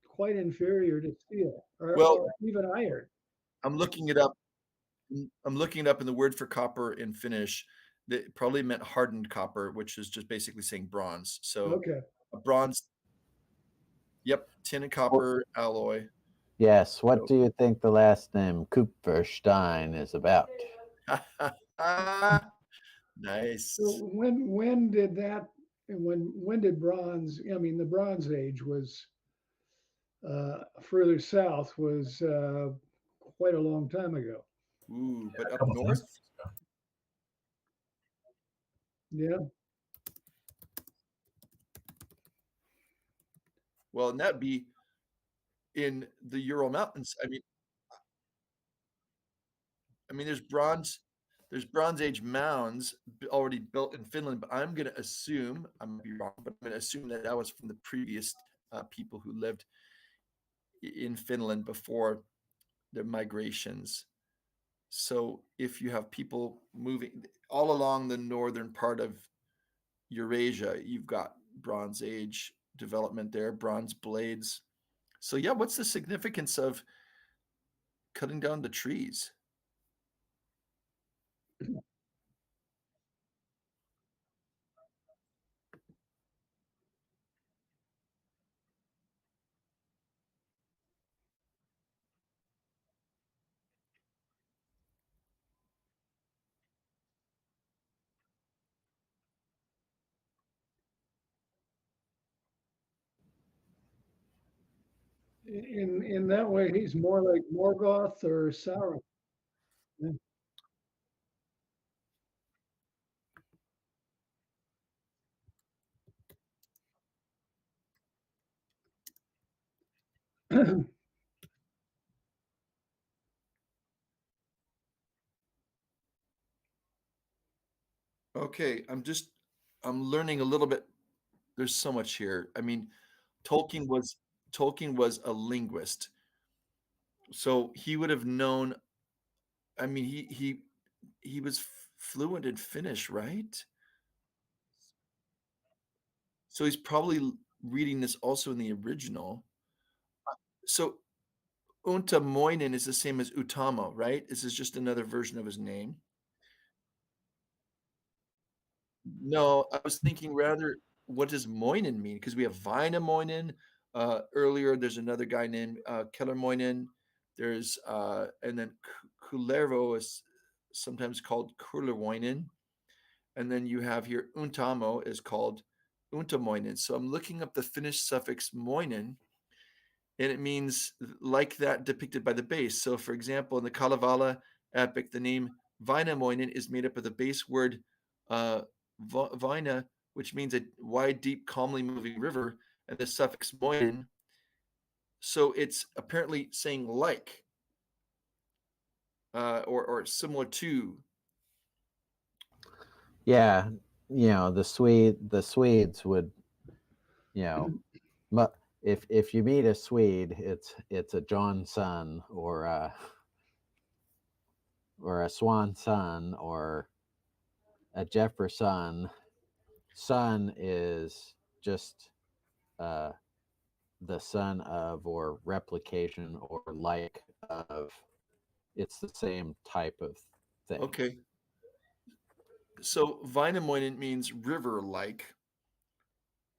Speaker 4: quite inferior to steel
Speaker 2: Well,
Speaker 4: or even iron.
Speaker 2: I'm looking it up. I'm looking it up, and the word for copper in Finnish that probably meant hardened copper, which is just basically saying bronze. So
Speaker 4: Okay.
Speaker 2: a bronze. Yep, tin and copper alloy.
Speaker 5: Yes. What do you think the last name Kupferstein is about?
Speaker 2: Nice.
Speaker 4: So when did that? When did bronze? I mean, the Bronze Age was further south was quite a long time ago.
Speaker 2: Ooh, but
Speaker 3: A
Speaker 2: up
Speaker 3: couple
Speaker 2: north.
Speaker 3: thousands ago.
Speaker 4: Yeah.
Speaker 2: Well, and that'd be in the Ural Mountains. I mean, there's Bronze Age mounds already built in Finland, but I'm going to assume, I might be wrong, but I'm going to assume that that was from the previous people who lived in Finland before their migrations. So if you have people moving all along the northern part of Eurasia, you've got Bronze Age development there, bronze blades. So yeah, what's the significance of cutting down the trees?
Speaker 4: In that way, he's more like Morgoth or Sauron.
Speaker 2: Okay, I'm learning a little bit. There's so much here. I mean, Tolkien was Tolkien was a linguist, so he would have known. I mean, he was fluent in Finnish, right? So he's probably reading this also in the original. So Untamoinen is the same as Utamo, right? This is just another version of his name. No, I was thinking rather, what does Moinen mean? Because we have Väinämöinen. Earlier, there's another guy named Kellermoinen. There's and then Kullervo is sometimes called Kullerwoinen. And then you have here Untamo is called Untamoinen. So I'm looking up the Finnish suffix moinen, and it means like that depicted by the base. So, for example, in the Kalevala epic, the name Väinämöinen is made up of the base word uh, Väinä, which means a wide, deep, calmly moving river, and the suffix moinen. So it's apparently saying like or similar to.
Speaker 5: Yeah, the Swedes would, you know, if you meet a Swede, it's a John son or a Swan son or a Jefferson. Son is just uh, the son of or replication or like of. It's the same type of thing.
Speaker 2: Okay. So Väinämöinen means river like.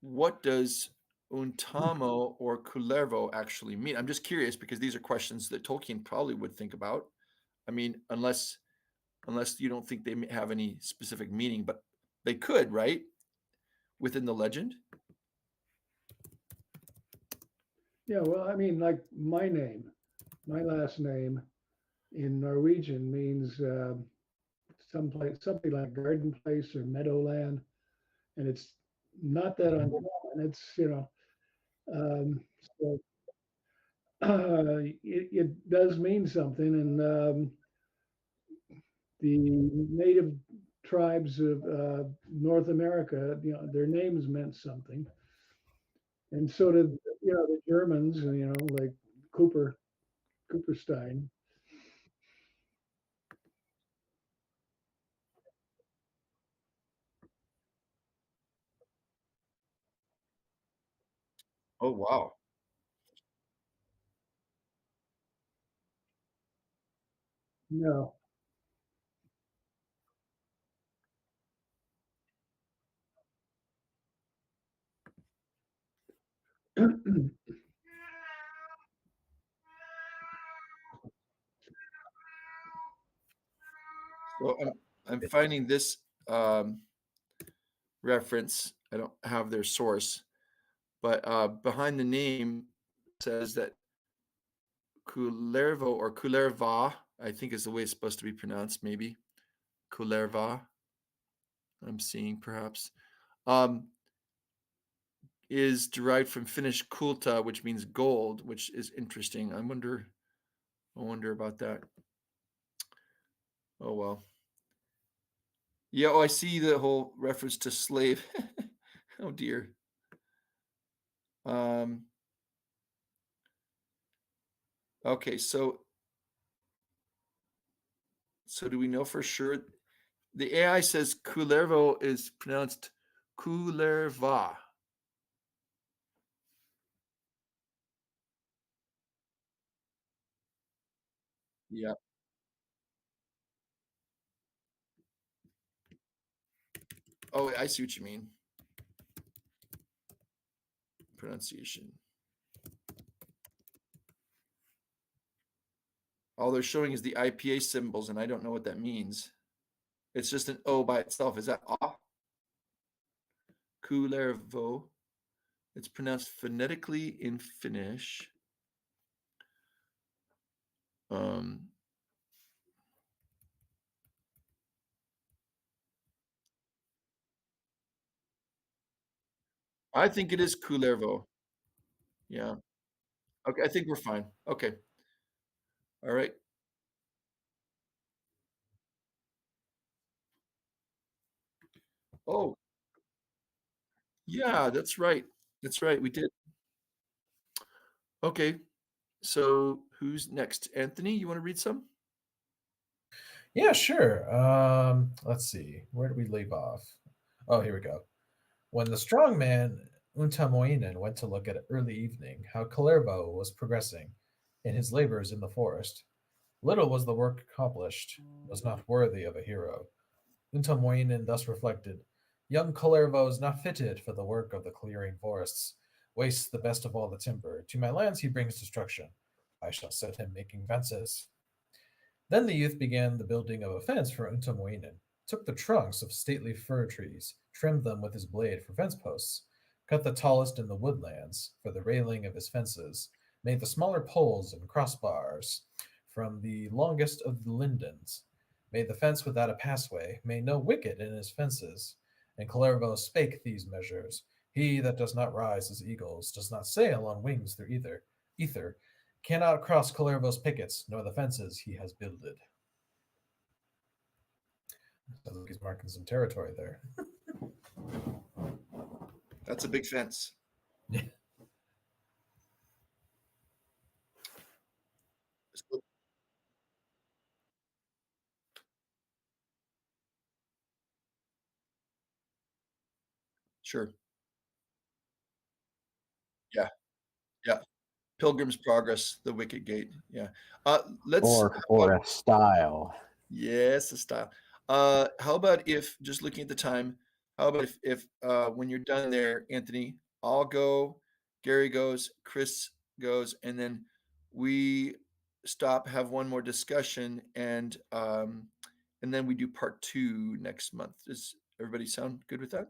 Speaker 2: What does Untamo or Kullervo actually mean? I'm just curious because these are questions that Tolkien probably would think about. I mean, unless you don't think they have any specific meaning, but they could, right? Within the legend.
Speaker 4: Yeah, well, I mean, like my my last name in Norwegian means someplace, something like garden place or meadowland, and it's not that uncommon. It's so it does mean something, and the native tribes of North America, their names meant something, and so did the Germans, like Cooperstein.
Speaker 2: Oh wow.
Speaker 4: No.
Speaker 2: So I'm finding this um, reference. I don't have their source, but behind the name says that Kullervo or Kullerva, I think is the way it's supposed to be pronounced, maybe. Kullerva, I'm seeing perhaps, um, is derived from Finnish kulta, which means gold, which is interesting. I wonder about that. Oh well. Yeah, oh, I see the whole reference to slave. Oh dear. Um, okay, so do we know for sure? The AI says Kullervo is pronounced Kullerva. Yeah. Oh, I see what you mean. Pronunciation. All they're showing is the IPA symbols, and I don't know what that means. It's just an O by itself. Is that A? Kullervo. It's pronounced phonetically in Finnish. Um, I think it is Kullervo. Yeah. Okay, I think we're fine. Okay. All right. Oh, yeah, that's right. That's right. We did. Okay. So who's next? Anthony, you want to read some?
Speaker 3: Yeah, sure. Let's see. Where did we leave off? Oh, here we go. When the strong man Untamoinen went to look at early evening how Kalervo was progressing in his labors in the forest, little was the work accomplished, was not worthy of a hero. Untamoinen thus reflected, young Kalervo is not fitted for the work of the clearing forests, wastes the best of all the timber. To my lands he brings destruction. I shall set him making fences. Then the youth began the building of a fence for Untamoinen, took the trunks of stately fir trees, trimmed them with his blade for fence posts, cut the tallest in the woodlands for the railing of his fences, made the smaller poles and crossbars from the longest of the lindens, made the fence without a passway, made no wicket in his fences. And Kalervo spake these measures. He that does not rise as eagles, does not sail on wings through ether, cannot cross Kalervo's pickets, nor the fences he has builded. Sounds like he's marking some territory there.
Speaker 2: That's a big fence.
Speaker 3: Yeah.
Speaker 2: So- Sure. Yeah. Yeah. Pilgrim's Progress, the Wicket Gate. Yeah. Let's
Speaker 5: or a style.
Speaker 2: yes, a style. How about if just looking at the time, how about if when you're done there, Anthony, I'll go, Gary goes, Chris goes, and then we stop, have one more discussion, and then we do part two next month. Does everybody sound good with that?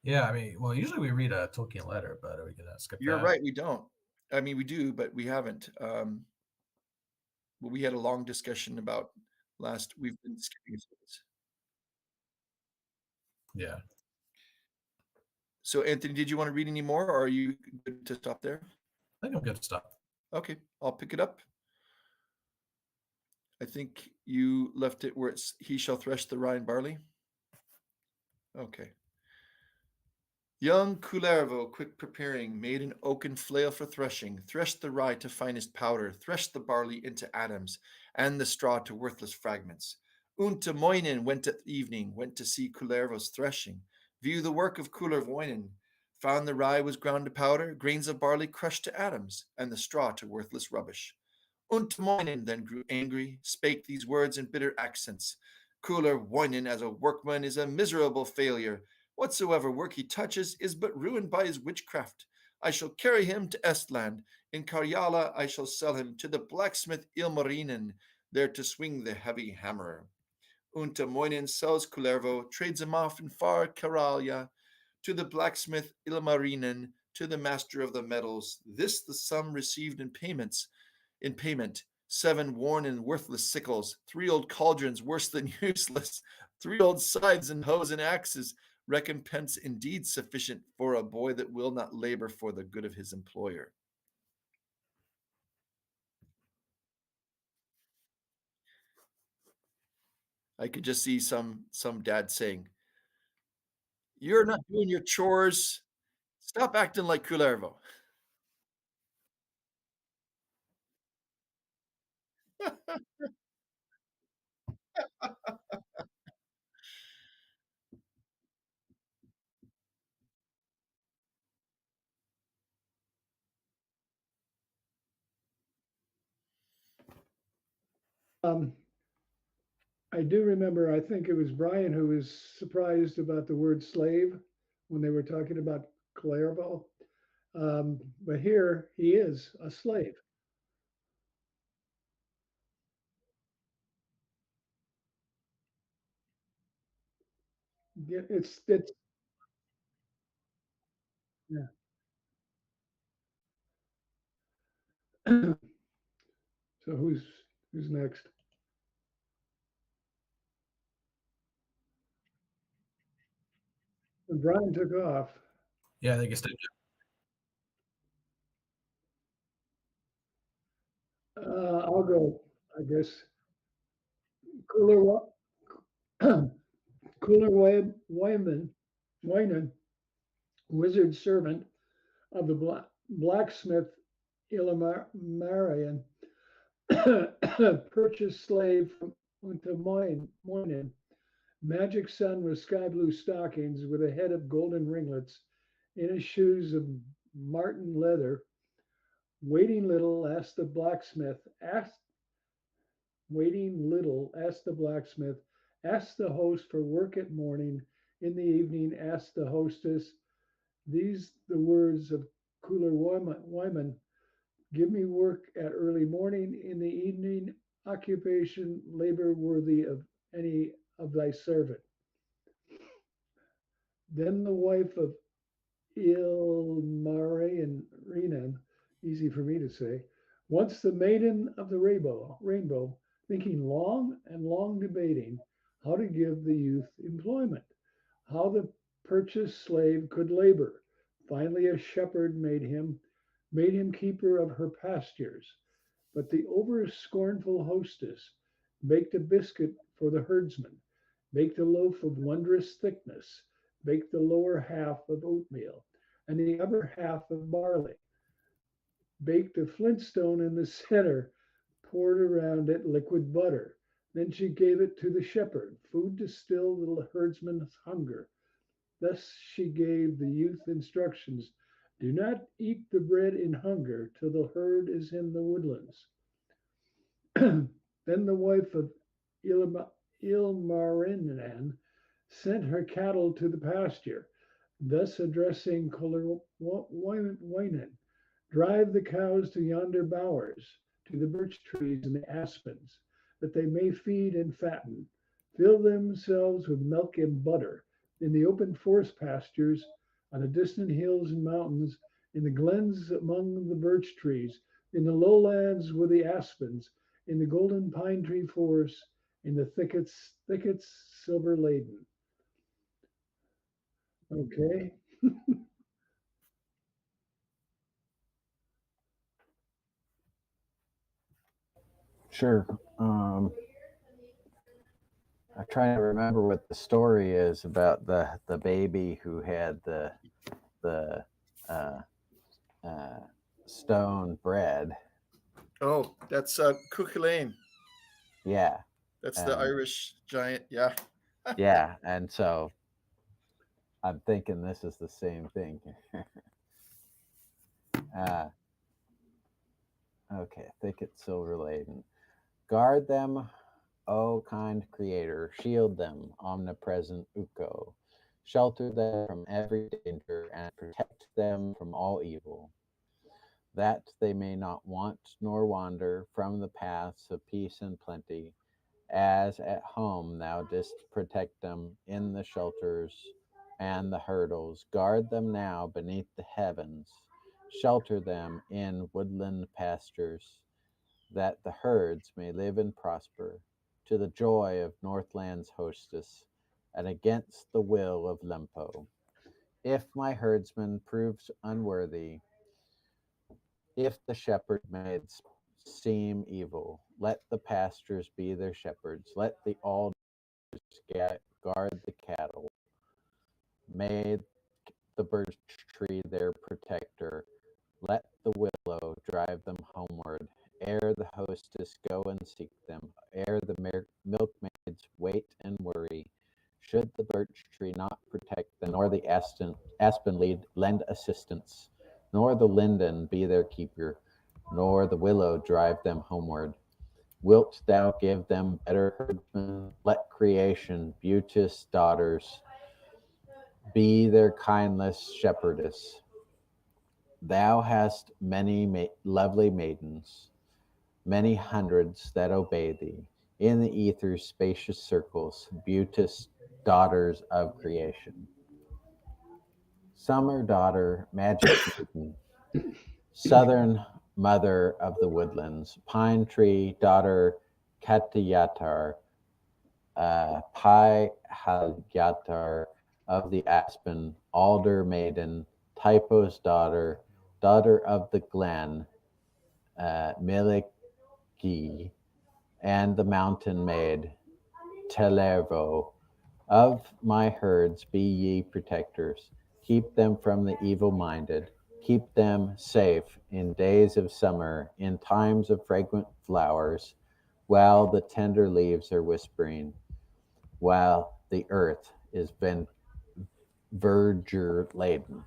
Speaker 3: Yeah, I mean, well, usually we read a Tolkien letter, but are we gonna skip
Speaker 2: You're
Speaker 3: that?
Speaker 2: right, we don't. I mean, we do, but we haven't. But we had a long discussion about last. We've been skipping this.
Speaker 3: Yeah.
Speaker 2: So, Anthony, did you want to read any more, or are you good to stop there?
Speaker 3: I think I'm good to stop.
Speaker 2: Okay, I'll pick it up. I think you left it where it's he shall thresh the rye and barley. Okay. Young Kullervo, quick preparing, made an oaken flail for threshing, threshed the rye to finest powder, threshed the barley into atoms, and the straw to worthless fragments. Untamoinen went at evening, went to see Kullervo's threshing, view the work of Kullervoinen, found the rye was ground to powder, grains of barley crushed to atoms, and the straw to worthless rubbish. Untamoinen then grew angry, spake these words in bitter accents. Kullervoinen as a workman is a miserable failure. Whatsoever work he touches is but ruined by his witchcraft. I shall carry him to Estland. In Karjala I shall sell him to the blacksmith Ilmarinen, there to swing the heavy hammer. Untamoinen sells Kullervo, trades him off in far Karelya, to the blacksmith Ilmarinen, to the master of the metals. This the sum received in payment. 7 worn and worthless sickles, 3 old cauldrons worse than useless, 3 old scythes and hoes and axes, recompense indeed sufficient for a boy that will not labor for the good of his employer. I could just see some dad saying, "You're not doing your chores. Stop acting like Kullervo."
Speaker 4: Um, I do remember, I think it was Brian who was surprised about the word slave when they were talking about Clerval. But here he is a slave. It's yeah. So who's next? And Brian took off.
Speaker 3: Yeah, I think it's
Speaker 4: I'll go. I guess Cooler Cooler Wyman, wizard servant of the blacksmith Ilmarian, purchased slave from Untamoinen, magic son with sky blue stockings with a head of golden ringlets, in his shoes of marten leather, waiting little asked the blacksmith, asked the host for work at morning, in the evening asked the hostess, these the words of Cooler Wyman, give me work at early morning, in the evening occupation, labor worthy of any of thy servant. Then the wife of Ilmarinen, easy for me to say, once the maiden of the rainbow, thinking long and long debating how to give the youth employment, how the purchased slave could labor. Finally, a shepherd made him keeper of her pastures. But the over scornful hostess baked a biscuit for the herdsman, baked a loaf of wondrous thickness, baked the lower half of oatmeal, and the upper half of barley, baked a flintstone in the center, poured around it liquid butter. Then she gave it to the shepherd, food to still the herdsman's hunger. Thus she gave the youth instructions, do not eat the bread in hunger till the herd is in the woodlands. Then the wife of Ilmarinen sent her cattle to the pasture, thus addressing Kullerwoinen, drive the cows to yonder bowers, to the birch trees and the aspens, that they may feed and fatten, fill themselves with milk and butter, in the open forest pastures, on the distant hills and mountains, in the glens among the birch trees, in the lowlands with the aspens, in the golden pine tree forests, in the thickets silver laden. Okay.
Speaker 5: Sure. I'm trying to remember what the story is about the baby who had the uh, stone bread.
Speaker 2: Oh, that's Cuchulainn.
Speaker 5: Yeah,
Speaker 2: That's the Irish giant. Yeah.
Speaker 5: yeah, and so I'm thinking this is the same thing. Okay, thicket silver laden. Guard them, O kind Creator. Shield them, omnipresent Ukko. Shelter them from every danger and protect them from all evil, that they may not want nor wander from the paths of peace and plenty, as at home thou didst protect them in the shelters and the hurdles. Guard them now beneath the heavens, shelter them in woodland pastures, that the herds may live and prosper, to the joy of Northland's hostess, and against the will of Lempo. If my herdsman proves unworthy, if the shepherd maids seem evil, let the pastures be their shepherds, let the alders guard the cattle, may the birch tree their protector, let the willow drive them homeward, ere the hostess go and seek them, ere the milkmaids wait and worry. Should the birch tree not protect them, nor the aspen lend assistance, nor the linden be their keeper, nor the willow drive them homeward, wilt thou give them better herdsmen? Let creation, beauteous daughters, be their kindless shepherdess. Thou hast many lovely maidens, many hundreds that obey thee, in the ether's spacious circles, beauteous daughters of creation. Summer daughter, magic maiden, southern mother of the woodlands, pine tree daughter, Katyatar, Pi Halyatar of the aspen, alder maiden, Typo's daughter, daughter of the glen, Miliki, and the mountain maid, Telervo, Of my herds be ye protectors. Keep them from the evil minded. Keep them safe in days of summer, in times of fragrant flowers, while the tender leaves are whispering, while the earth is verdure laden.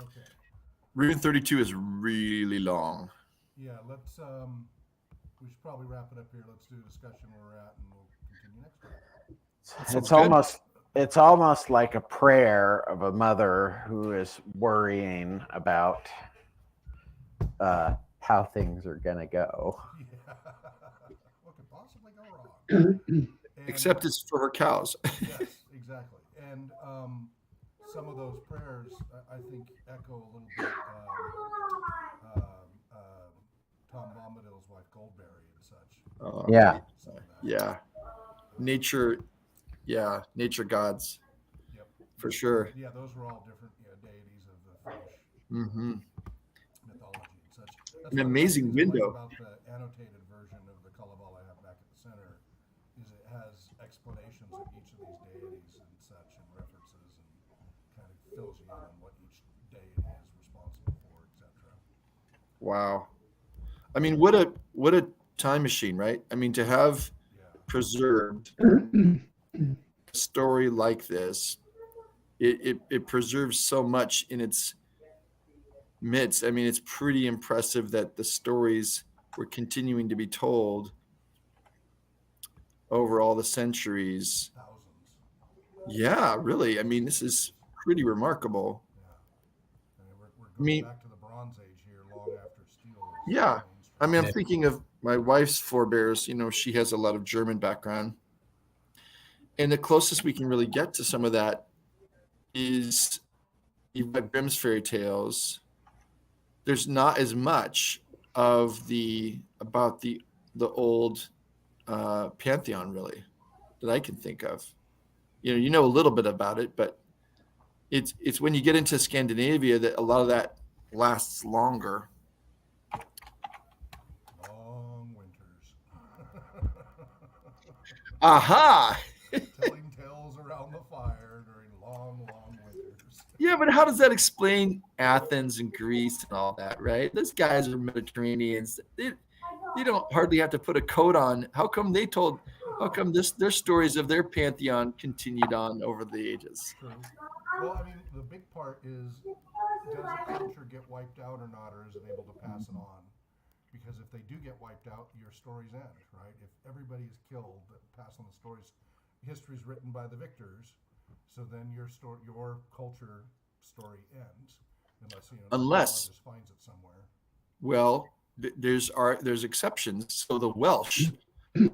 Speaker 1: Okay.
Speaker 2: Rune 32 is really long.
Speaker 1: Yeah, let's we should probably wrap it up here. Let's do a discussion where we're at, and we'll continue next time.
Speaker 2: Sounds good.
Speaker 6: It's almost like a prayer of a mother who is worrying about
Speaker 5: How things are going to go.
Speaker 1: Yeah. What could possibly go wrong? And,
Speaker 2: Except it's for her cows.
Speaker 1: yes, exactly. And some of those prayers, I think, echo a little bit Tom Bombadil's wife Goldberry and such.
Speaker 5: Yeah.
Speaker 1: Some of that.
Speaker 2: Yeah. Nature gods,
Speaker 1: Yep.
Speaker 2: for sure.
Speaker 1: Yeah, those were all different deities of the Finnish
Speaker 2: Mm-hmm.
Speaker 1: mythology and such. That's
Speaker 2: An
Speaker 1: one of the
Speaker 2: amazing
Speaker 1: things I like
Speaker 2: window.
Speaker 1: about the annotated version of the Kalevala I have back at the center is it has explanations of each of these deities and such and references and kind of fills you in on what each deity is responsible for, etc.
Speaker 2: Wow. I mean, what a time machine, right? I mean, to have
Speaker 1: Yeah.
Speaker 2: preserved a story like this, it preserves so much in its midst. I mean, it's pretty impressive that the stories were continuing to be told over all the centuries.
Speaker 1: Thousands.
Speaker 2: Yeah, really. I mean, this is pretty remarkable.
Speaker 1: Yeah. I mean, we're
Speaker 2: I
Speaker 1: going
Speaker 2: mean,
Speaker 1: back to the Bronze Age here, long after steel was
Speaker 2: yeah. I mean, I'm
Speaker 3: Yeah.
Speaker 2: thinking of my wife's forebears. She has a lot of German background. And the closest we can really get to some of that is you've got Grimm's fairy tales. There's not as much of about the old pantheon really that I can think of. You know a little bit about it, but it's when you get into Scandinavia that a lot of that lasts longer.
Speaker 1: long winters.
Speaker 2: Aha!
Speaker 1: Telling tales around the fire during long, long winters.
Speaker 2: Yeah, but how does that explain Athens and Greece and all that, right? Those guys are Mediterraneans. They don't hardly have to put a coat on. How come their stories of their pantheon continued on over the ages?
Speaker 1: True. Well, I mean, the big part is, does a culture get wiped out or not, or is it able to pass it on? Because if they do get wiped out, your stories end, right? If everybody is killed, pass on the stories. History is written by the victors, so then your culture story ends, unless
Speaker 2: Unless-
Speaker 1: just finds it somewhere.
Speaker 2: Well, there's exceptions. So the Welsh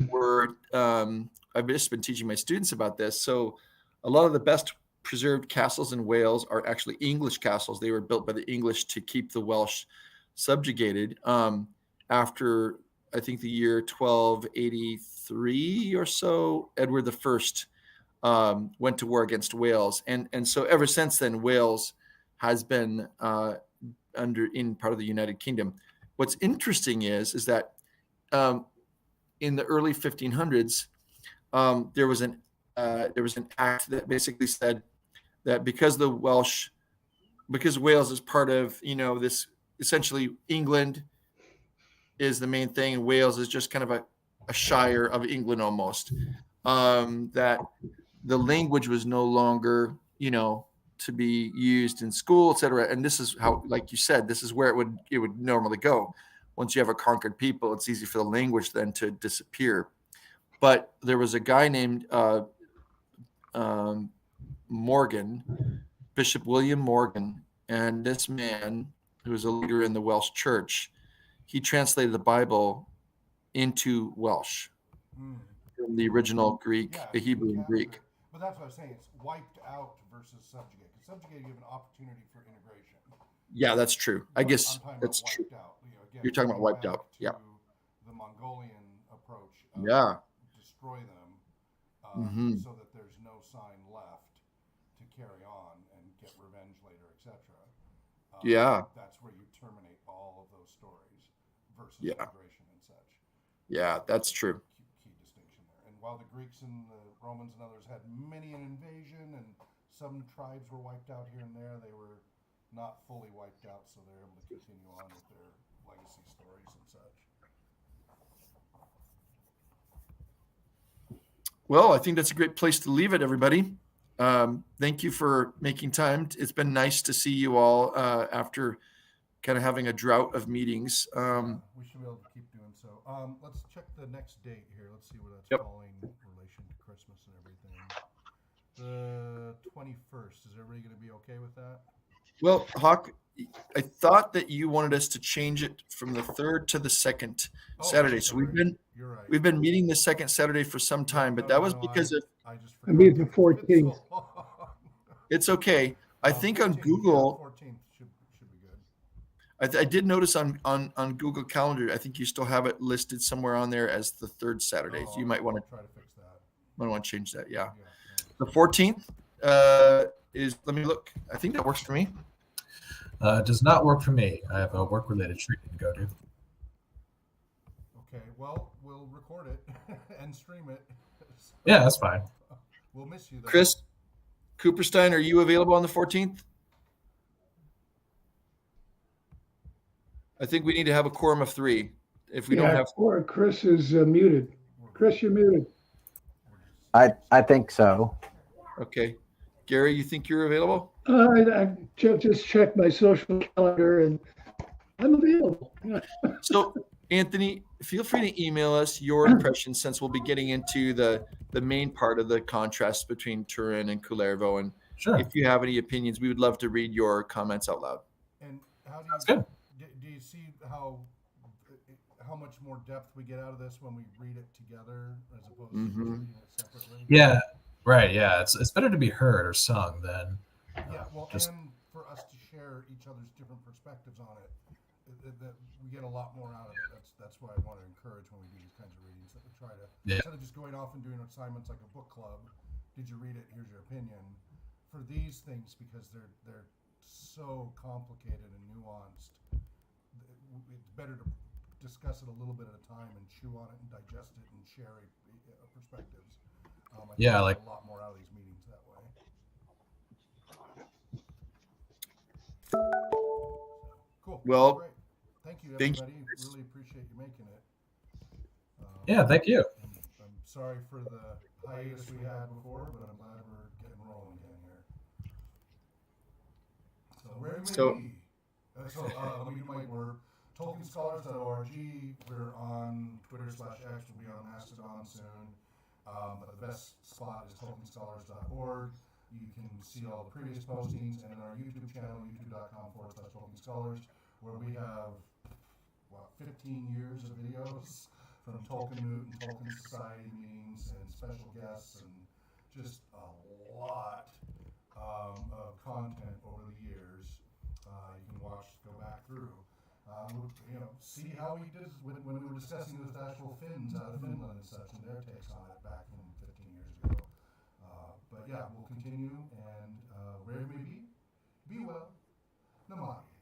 Speaker 2: were. I've just been teaching my students about this. So a lot of the best preserved castles in Wales are actually English castles. They were built by the English to keep the Welsh subjugated. After I think the year 1283 or so, Edward I went to war against Wales, and so ever since then, Wales has been in part of the United Kingdom. What's interesting is that in the early 1500s, there was an act that basically said that because Wales is part of this, essentially England is the main thing, and Wales is just kind of a shire of England almost. That the language was no longer to be used in school, etc. And this is how, like you said, this is where it would normally go. Once you have a conquered people, it's easy for the language then to disappear. But there was a guy named Morgan, Bishop William Morgan, and this man, who was a leader in the Welsh church, he translated the Bible into Welsh from the original Greek,
Speaker 1: Yeah,
Speaker 2: the Hebrew and Greek.
Speaker 1: it. But that's what I was saying. It's wiped out versus subjugate. Because subjugate, you have an opportunity for integration.
Speaker 2: Yeah, that's true. I
Speaker 1: But
Speaker 2: guess
Speaker 1: I'm talking
Speaker 2: that's
Speaker 1: about
Speaker 2: true.
Speaker 1: wiped out. Again,
Speaker 2: You're talking about
Speaker 1: going
Speaker 2: wiped out,
Speaker 1: back
Speaker 2: yeah.
Speaker 1: to the Mongolian approach of
Speaker 2: Yeah.
Speaker 1: destroy them
Speaker 2: Mhm.
Speaker 1: so that there's no sign left to carry on and get revenge later, etc.
Speaker 2: Yeah.
Speaker 1: That's where you terminate all of those stories versus
Speaker 2: Yeah.
Speaker 1: integration and such.
Speaker 2: Yeah, that's true.
Speaker 1: Key distinction there. And while the Greeks and the Romans and others had many an invasion and some tribes were wiped out here and there, they were not fully wiped out, so they're able to continue on with their legacy stories and such.
Speaker 2: Well, I think that's a great place to leave it, everybody. Thank you for making time. It's been nice to see you all after kind of having a drought of meetings.
Speaker 1: We should be able to keep doing so. Let's check the next date here. Let's see what that's
Speaker 2: Yep.
Speaker 1: falling in relation to Christmas and everything. The 21st. Is everybody going to be okay with that?
Speaker 2: Well, Hawk, I thought that you wanted us to change it from the 3rd to the 2nd Saturday. So
Speaker 1: You're right.
Speaker 2: we've been meeting the 2nd Saturday for some time, but that was because of
Speaker 1: I just
Speaker 4: I mean, the
Speaker 1: forgot. It's been
Speaker 4: 14th.
Speaker 1: so long.
Speaker 2: it's okay. I think on
Speaker 1: 14th,
Speaker 2: Google,
Speaker 1: 14th should be good.
Speaker 2: I did notice on Google Calendar, I think you still have it listed somewhere on there as the 3rd Saturday. So you might want to
Speaker 1: try to fix that.
Speaker 2: change that. Yeah.
Speaker 1: Yeah.
Speaker 2: The 14th is, let me look. I think that works for me.
Speaker 3: Does not work for me. I have a work-related treatment to go to.
Speaker 1: Okay. Well, we'll record it and stream it. So
Speaker 3: Yeah, that's fine.
Speaker 1: we'll miss you, though.
Speaker 2: Chris Cooperstein, are you available on the 14th? I think we need to have a quorum of 3. If we don't have,
Speaker 4: Or Chris is muted. Chris, you're muted.
Speaker 5: I think so.
Speaker 2: okay. Gary, you think you're available?
Speaker 4: I just checked my social calendar and I'm available.
Speaker 2: So, Anthony, feel free to email us your impressions since we'll be getting into the main part of the contrast between Turin and Kullervo. And
Speaker 3: Sure.
Speaker 2: if you have any opinions, we would love to read your comments out loud.
Speaker 1: And how do you
Speaker 3: That's good.
Speaker 1: Do you see how much more depth we get out of this when we read it together as opposed to
Speaker 2: Mhm.
Speaker 1: reading it separately?
Speaker 3: Yeah. Right. Yeah. It's better to be heard or sung than.
Speaker 1: Yeah, well,
Speaker 3: just-
Speaker 1: and for us to share each other's different perspectives on it, that we get a lot more out of it. That's why I want to encourage when we do these kinds of readings that we try to
Speaker 3: Yeah.
Speaker 1: instead of just going off and doing assignments like a book club. Did you read it? Here's your opinion. For these things, because they're so complicated and nuanced, it's better to discuss it a little bit at a time and chew on it and digest it and share perspectives. I think
Speaker 3: Yeah,
Speaker 1: we
Speaker 3: like-
Speaker 1: get a lot more out of these meetings that way. Cool.
Speaker 2: Well,
Speaker 1: great. Thank you,
Speaker 2: thank
Speaker 1: everybody.
Speaker 2: you.
Speaker 1: Really appreciate you making it.
Speaker 3: Yeah. Thank you.
Speaker 1: I'm sorry for the hiatus we had before, but I'm glad we're getting rolling again here. So where may
Speaker 2: So-
Speaker 1: we? Let me do my word. TolkienScholars.org. We're on Twitter/X. We'll be on Mastodon soon. But the best spot is TolkienScholars.org. You can see all the previous postings and our YouTube channel, youtube.com/TolkienScholars, where we have 15 years of videos from TolkienMoot and Tolkien Society meetings and special guests and just a lot of content over the years. You can go back through. See how we did when we were discussing those actual Finns out of Finland and such and their takes on it back from 15 years ago. But yeah, we'll continue and where it may be well. Namaste.